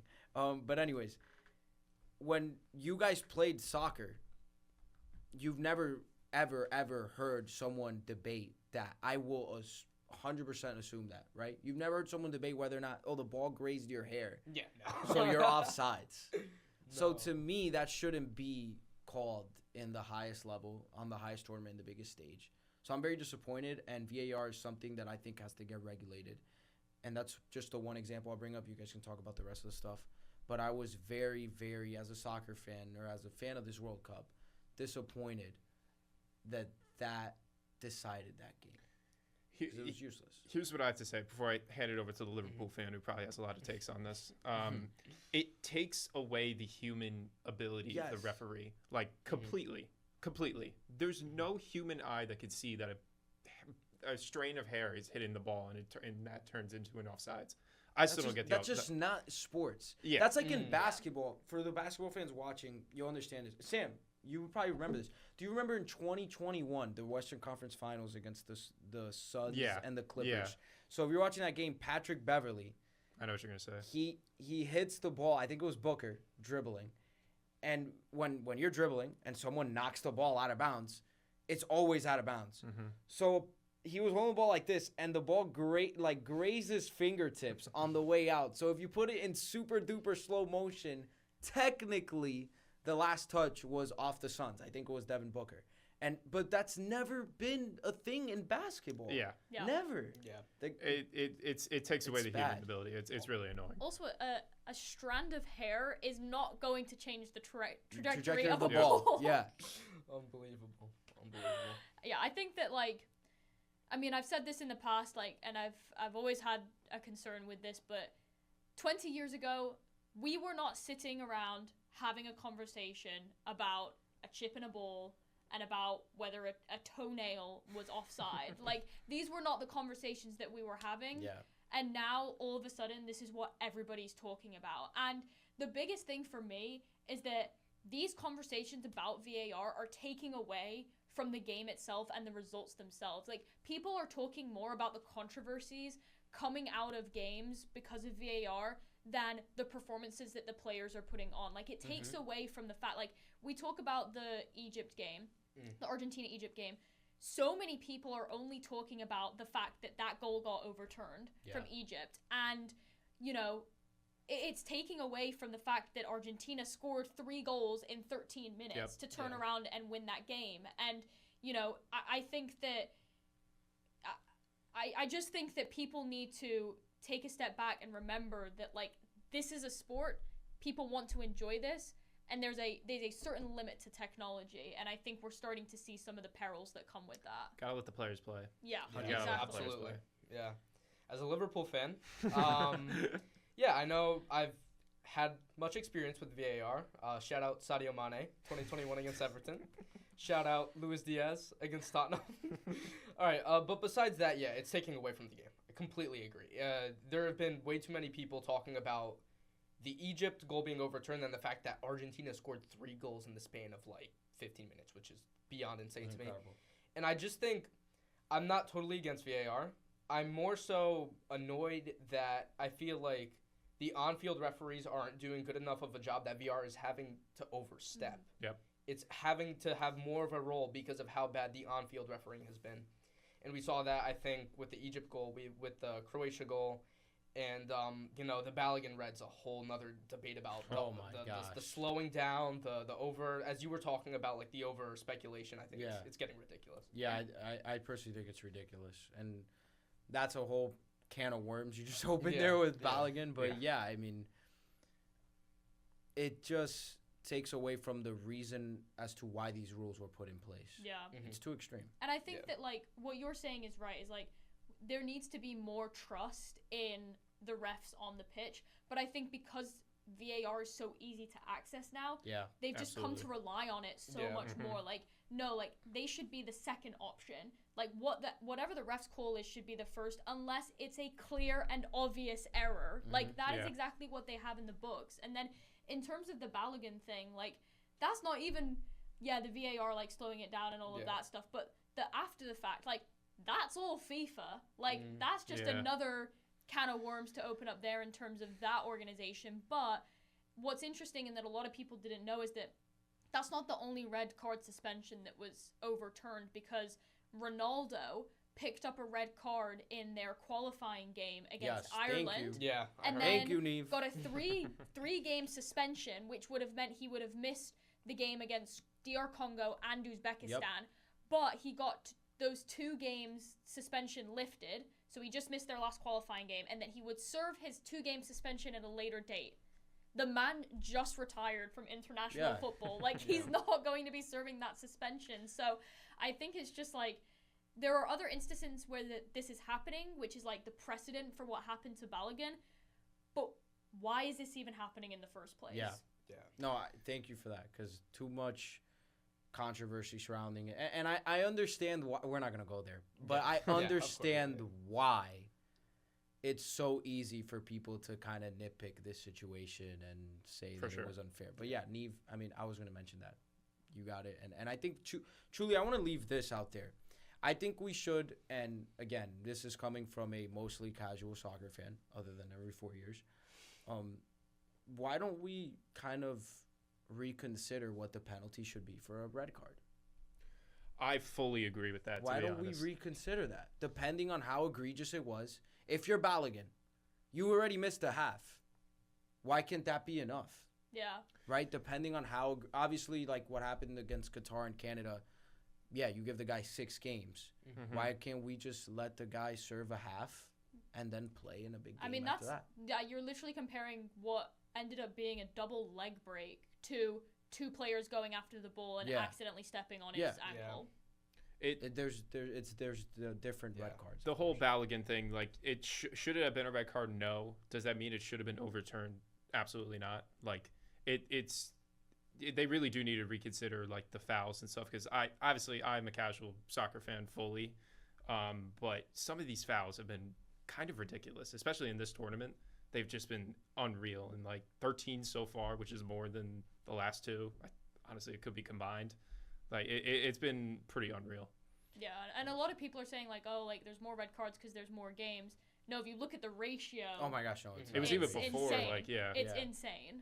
But anyways, when you guys played soccer, you've never, ever heard someone debate that. I will 100% assume that, right? You've never heard someone debate whether or not, the ball grazed your hair. Yeah, no. So you're offsides. No. So to me, that shouldn't be called in the highest level, on the highest tournament, in the biggest stage. So I'm very disappointed, and VAR is something that I think has to get regulated. And that's just the one example I'll bring up. You guys can talk about the rest of the stuff. But I was very, very, as a soccer fan, or as a fan of this World Cup, disappointed that decided that game. It was useless. Here's what I have to say before I hand it over to the Liverpool fan who probably has a lot of takes on this. It takes away the human ability of the referee, like completely. There's no human eye that could see that a strain of hair is hitting the ball and that turns into an offsides. I still don't get the That's just not sports. Yeah. That's like in basketball. For the basketball fans watching, you'll understand this. Sam, you would probably remember this. Do you remember in 2021, the Western Conference Finals against the Suns and the Clippers? Yeah. So if you're watching that game, Patrick Beverley, I know what you're going to say. He hits the ball, I think it was Booker, dribbling. And when you're dribbling and someone knocks the ball out of bounds, it's always out of bounds. So he was holding the ball like this, and the ball grazed his fingertips on the way out. So if you put it in super duper slow motion, technically the last touch was off the Suns. I think it was Devin Booker. But that's never been a thing in basketball. Yeah. Never. Yeah. It takes away the human ability. It's really annoying. Also, a strand of hair is not going to change the trajectory of the a ball. Yeah. Unbelievable. Yeah, I think that, like, I mean, I've said this in the past, like, and I've always had a concern with this, but 20 years ago, we were not sitting around having a conversation about a chip in a ball and about whether a toenail was offside. Like, these were not the conversations that we were having. Yeah. And now, all of a sudden, this is what everybody's talking about. And the biggest thing for me is that these conversations about VAR are taking away from the game itself and the results themselves. Like, people are talking more about the controversies coming out of games because of VAR than the performances that the players are putting on. Like, it takes away from the fact, like, we talk about the Egypt game, the Argentina-Egypt game. So many people are only talking about the fact that goal got overturned from Egypt. And, you know, it's taking away from the fact that Argentina scored 3 goals in 13 minutes to turn around and win that game. And, you know, I think that... I just think that people need to take a step back and remember that, like, this is a sport. People want to enjoy this, and there's a certain limit to technology, and I think we're starting to see some of the perils that come with that. Gotta let the players play. Yeah, exactly. Absolutely. Yeah. As a Liverpool fan, yeah, I know I've had much experience with VAR. Shout out Sadio Mane, 2021 against Everton. Shout out Luis Diaz against Tottenham. All right, but besides that, yeah, it's taking away from the game. I completely agree. There have been way too many people talking about the Egypt goal being overturned and the fact that Argentina scored 3 goals in the span of like 15 minutes, which is beyond insane to me. And I just think I'm not totally against VAR. I'm more so annoyed that I feel like the on-field referees aren't doing good enough of a job that VR is having to overstep. Yep. It's having to have more of a role because of how bad the on-field refereeing has been. And we saw that, I think, with the Egypt goal, with the Croatia goal, and, the Balogun Red's a whole nother debate about the slowing down, the over, as you were talking about, like the over speculation. I think it's getting ridiculous. Yeah, I personally think it's ridiculous. And that's a whole can of worms you just opened there with Balogun. But, I mean, it just takes away from the reason as to why these rules were put in place. Yeah. Mm-hmm. It's too extreme. And I think that, like, what you're saying is right, is, like, there needs to be more trust in the refs on the pitch. But I think because VAR is so easy to access now, they've just come to rely on it so much more. Like, no, like, they should be the second option. Like, whatever the refs call is should be the first, unless it's a clear and obvious error. Like, that is exactly what they have in the books. And then in terms of the Balogun thing, like, that's not even, the VAR, like, slowing it down and all of that stuff. But the after the fact, like, that's all FIFA. Like, that's just another can of worms to open up there in terms of that organization. But what's interesting and that a lot of people didn't know is that that's not the only red card suspension that was overturned, because Ronaldo picked up a red card in their qualifying game against Ireland. Thank you. Yeah. And Thank you, then Niamh. got a three game suspension, which would have meant he would have missed the game against DR Congo and Uzbekistan. But he got those 2 games suspension lifted, so he just missed their last qualifying game, and then he would serve his 2-game suspension at a later date. The man just retired from international football. Like, he's not going to be serving that suspension. So I think it's just like, there are other instances where this is happening, which is like the precedent for what happened to Balogun. But why is this even happening in the first place? Yeah. No, thank you for that, because too much controversy surrounding it. And I understand why. We're not going to go there. But I understand why it's so easy for people to kind of nitpick this situation and say that it was unfair. But yeah, Niamh, I mean, I was going to mention that. You got it. And I think, truly, I want to leave this out there. I think we should, and again, this is coming from a mostly casual soccer fan, other than every 4 years. Why don't we kind of reconsider what the penalty should be for a red card? I fully agree with that. Why don't we reconsider that? Depending on how egregious it was. If you're Balogun, you already missed a half. Why can't that be enough? Yeah. Right? Depending on how, obviously, like what happened against Qatar and Canada, you give the guy 6 games. Mm-hmm. Why can't we just let the guy serve a half and then play in a big game? I mean, after that? You're literally comparing what ended up being a double leg break to 2 players going after the ball and accidentally stepping on his ankle. There's the different red cards. The whole Balogun thing, like, it should it have been a red card? No. Does that mean it should have been overturned? Absolutely not. Like, they really do need to reconsider, like, the fouls and stuff, because I'm a casual soccer fan fully, but some of these fouls have been kind of ridiculous, especially in this tournament. They've just been unreal, and like 13 so far, which is more than the last 2. Honestly, it could be combined. Like, it's been pretty unreal. Yeah, and a lot of people are saying, like, oh, like, there's more red cards because there's more games. No, if you look at the ratio... Oh, my gosh, no. It was even before, insane. like, It's insane.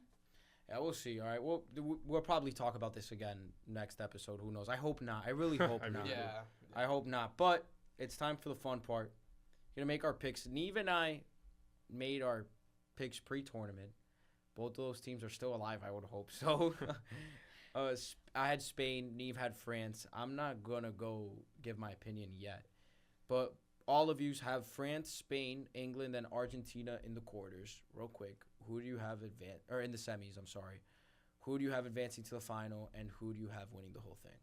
Yeah, we'll see. All right, we'll probably talk about this again next episode. Who knows? I hope not. I really hope not. I hope not. But it's time for the fun part. We're going to make our picks. Niamh and I made our picks pre-tournament. Both of those teams are still alive, I would hope. So... I had Spain. Niamh had France. I'm not going to go give my opinion yet. But all of you have France, Spain, England, and Argentina in the quarters. Real quick, who do you have in the semis, I'm sorry. Who do you have advancing to the final, and who do you have winning the whole thing?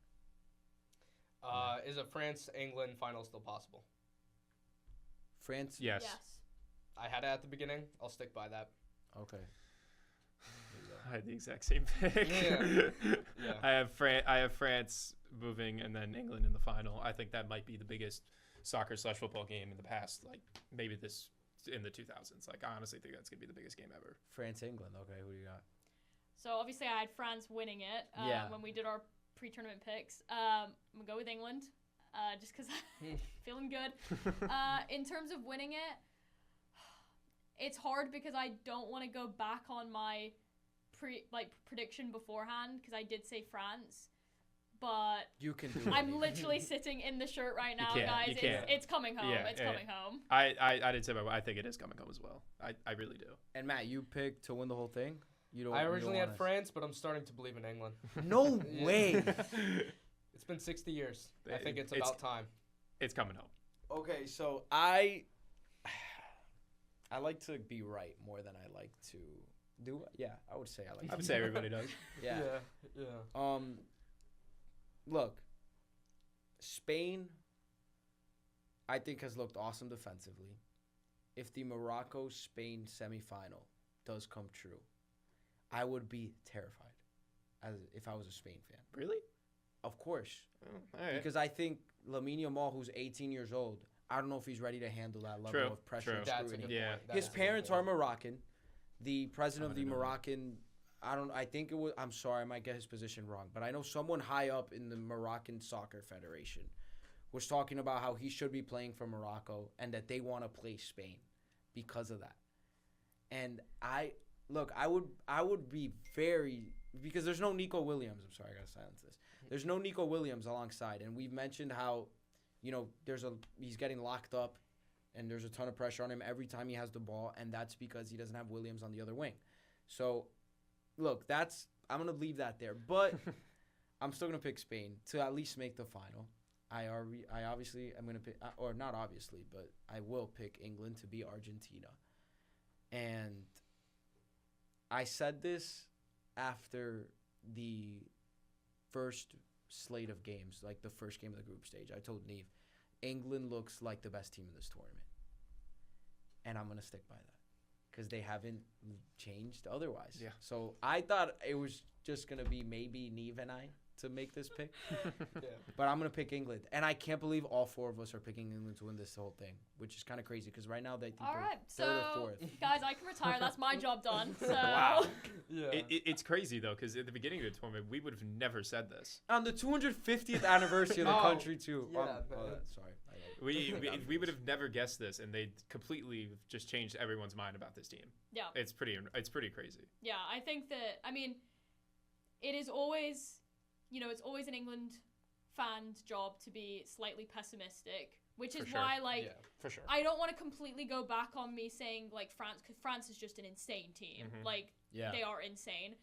Is a France-England final still possible? France? Yes. I had it at the beginning. I'll stick by that. Okay. I had the exact same pick. Yeah. Yeah. I have France moving, and then England in the final. I think that might be the biggest soccer/football game in the past, like maybe this in the 2000s. Like, I honestly think that's gonna be the biggest game ever. France, England. Okay, who do you got? So obviously I had France winning it when we did our pre-tournament picks. I'm gonna go with England, just because I'm feeling good. In terms of winning it, it's hard because I don't want to go back on my prediction beforehand because I did say France. But You can do it. I'm literally sitting in the shirt right now, guys. It's coming home. Yeah, it's coming home. I did say I think it is coming home as well. I really do. And Matt, you picked to win the whole thing? I originally had France, but I'm starting to believe in England. No way. It's been 60 years. I think it's about time. It's coming home. Okay, so I like to be right more than I like to do. Yeah, I would say I like. I would say everybody does. Yeah. Yeah. Look, Spain, I think has looked awesome defensively. If the Morocco-Spain semifinal does come true, I would be terrified as if I was a Spain fan. Really? Of course. Oh, all right. Because I think Lamine Yamal, who's 18 years old, I don't know if he's ready to handle that level of pressure and That's a scrutiny. good Yeah. point. His That's a good parents point. are Moroccan. The president of the I didn't know that. Moroccan, I think it was, I'm sorry, I might get his position wrong, but I know someone high up in the Moroccan Soccer Federation was talking about how he should be playing for Morocco and that they want to play Spain because of that. And I would be very, because there's no Nico Williams. I'm sorry, I got to silence this. There's no Nico Williams alongside. And we've mentioned how, he's getting locked up and there's a ton of pressure on him every time he has the ball. And that's because he doesn't have Williams on the other wing. So, look, I'm going to leave that there. But I'm still going to pick Spain to at least make the final. I obviously am going to pick, or not obviously, but I will pick England to beat Argentina. And I said this after the first slate of games, like the first game of the group stage. I told Niamh, England looks like the best team in this tournament. And I'm going to stick by that because they haven't changed otherwise. Yeah. So I thought it was just going to be maybe Niamh and I to make this pick. Yeah. But I'm going to pick England. And I can't believe all four of us are picking England to win this whole thing, which is kind of crazy because right now they think All right, they're third or so fourth. guys, I can retire. That's my job done. So Wow. Yeah. It's crazy, though, because at the beginning of the tournament, we would have never said this. On the 250th anniversary of the Oh, country, too. yeah, Sorry. We would have never guessed this, and they completely just changed everyone's mind about this team. yeah, It's pretty crazy. yeah. I think that it is always, it's always an England fan's job to be slightly pessimistic, which is For sure. why Yeah. For sure. I don't want to completely go back on me saying France, because France is just an insane team. Mhm. Yeah. They are insane,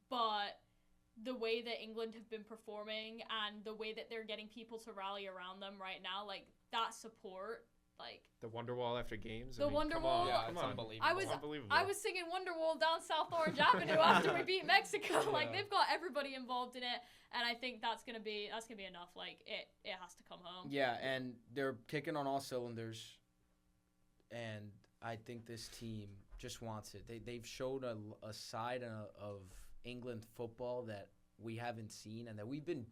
but the way that England have been performing and the way that they're getting people to rally around them right now, that support, The Wonderwall after games. The Wonderwall. Yeah, Come it's on. unbelievable. Unbelievable. I was singing Wonderwall down South Orange Avenue after we beat Mexico. Yeah. They've got everybody involved in it, and I think that's gonna be enough. It has to come home. Yeah, and they're kicking on all cylinders. And I think this team just wants it. They've showed a side of England football that we haven't seen and that we've been,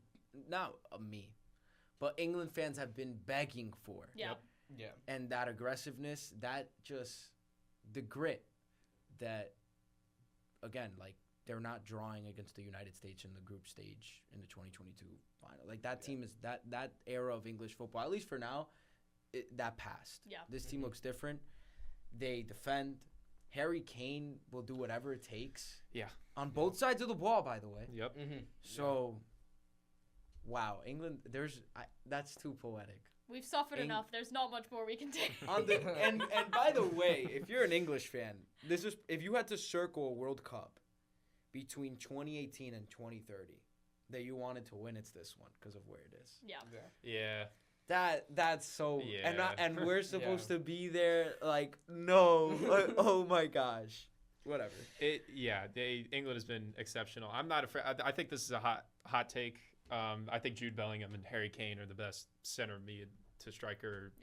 not me, but England fans have been begging for. Yeah. Yep. Yeah. And that aggressiveness, the grit that, again, they're not drawing against the United States in the group stage in the 2022 final. That team is that era of English football, at least for now, that passed. Yeah. This team looks different. They defend. Harry Kane will do whatever it takes. Yeah. On both sides of the ball, by the way. Yep. Mm-hmm. So, wow, England. That's too poetic. We've suffered enough. There's not much more we can do. And by the way, if you're an English fan, if you had to circle a World Cup between 2018 and 2030 that you wanted to win, it's this one because of where it is. Yeah. Yeah. That's so Yeah. and we're supposed to be there. No, oh my gosh, whatever. England has been exceptional. I'm not afraid. I think this is a hot take. I think Jude Bellingham and Harry Kane are the best center mid to striker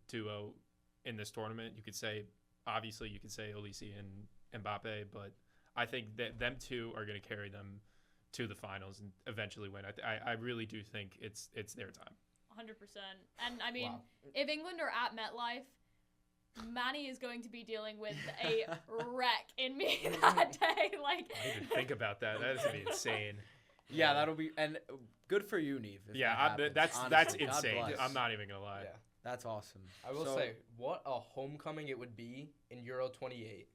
duo in this tournament. You could say Olise and Mbappe, but I think that them two are going to carry them to the finals and eventually win. I really do think it's their time. 100%. And I mean, Wow. if England are at MetLife, Manny is going to be dealing with a wreck in me that day. Like, I didn't even think about that. That is going to be insane. Yeah, that'll be and good for you, Niamh. if Yeah, that happens. that's Honestly, God insane. bless. I'm not even going to lie. Yeah. That's awesome. I will So- say, what a homecoming it would be in Euro 28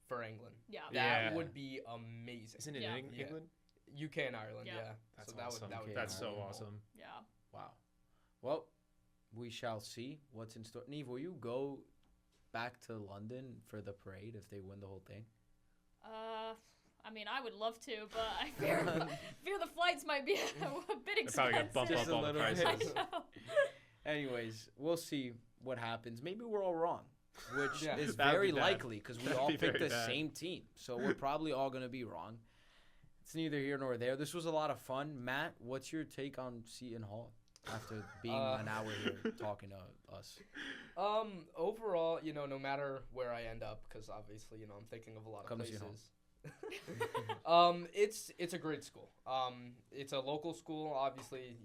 for England. yeah. That Yeah. would be amazing. Isn't it Yeah. in Yeah. England? UK and Ireland, Yeah. yeah. That's so that awesome. That would Okay, That's so cool. awesome. Yeah. Wow. Well, we shall see what's in store. Niamh, will you go back to London for the parade if they win the whole thing? I mean, I would love to, but I fear the flights might be a bit They're probably expensive. going to bump Just up a all the little prices. bit. I know. Anyways, we'll see what happens. Maybe we're all wrong, which Yeah. is That'd very be bad. likely because we That'd all be picked very the bad. same team. So we're probably all going to be wrong. It's neither here nor there. This was a lot of fun. Matt, what's your take on Seton Hall after being an hour here talking to us? Overall, no matter where I end up, because obviously, I'm thinking of a lot of Come to places. Seton It's a great school. It's a local school. Obviously,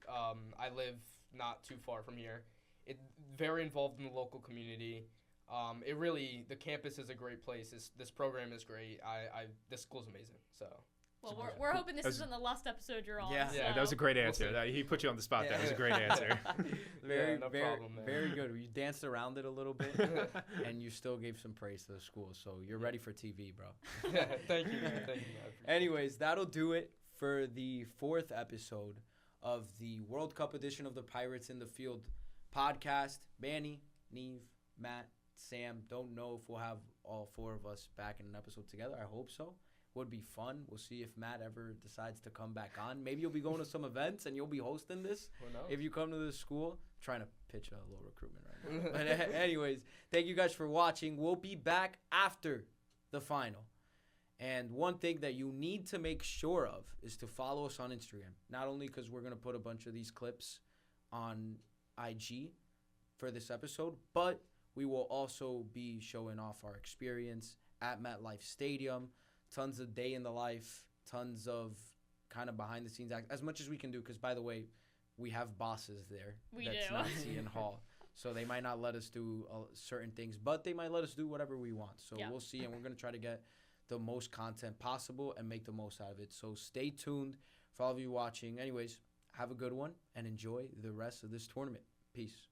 I live not too far from here. It very involved in the local community. The campus is a great place. This program is great. This school's amazing. So. Well, Super. we're hoping this That's- isn't the last episode you're on. Yeah. So. Yeah, That was a great We'll answer. see. He put you on the spot. That was a Yeah. great answer. Very, no very, problem, man. very good. You danced around it a little bit, and you still gave some praise to the school. So you're ready for TV, bro. Thank you, man. Thank you. I appreciate it. Anyways, that'll do it for the 4th episode of the World Cup edition of the Pirates in the Field podcast. Manny, Niamh, Matt, Sam. Don't know if we'll have all 4 of us back in an episode together. I hope so. Would be fun. We'll see if Matt ever decides to come back on. Maybe you'll be going to some events and you'll be hosting this. Who knows? If you come to this school, trying to pitch a little recruitment right now. But anyways, thank you guys for watching. We'll be back after the final. And one thing that you need to make sure of is to follow us on Instagram. Not only because we're going to put a bunch of these clips on IG for this episode, but we will also be showing off our experience at MetLife Stadium. Tons of day in the life, tons of kind of behind the scenes act, as much as we can do. Because, by the way, we have bosses there. We that's do. not Seton Hall. So they might not let us do certain things, but they might let us do whatever we want. So Yeah. we'll see, and we're going to try to get the most content possible and make the most out of it. So stay tuned for all of you watching. Anyways, have a good one and enjoy the rest of this tournament. Peace.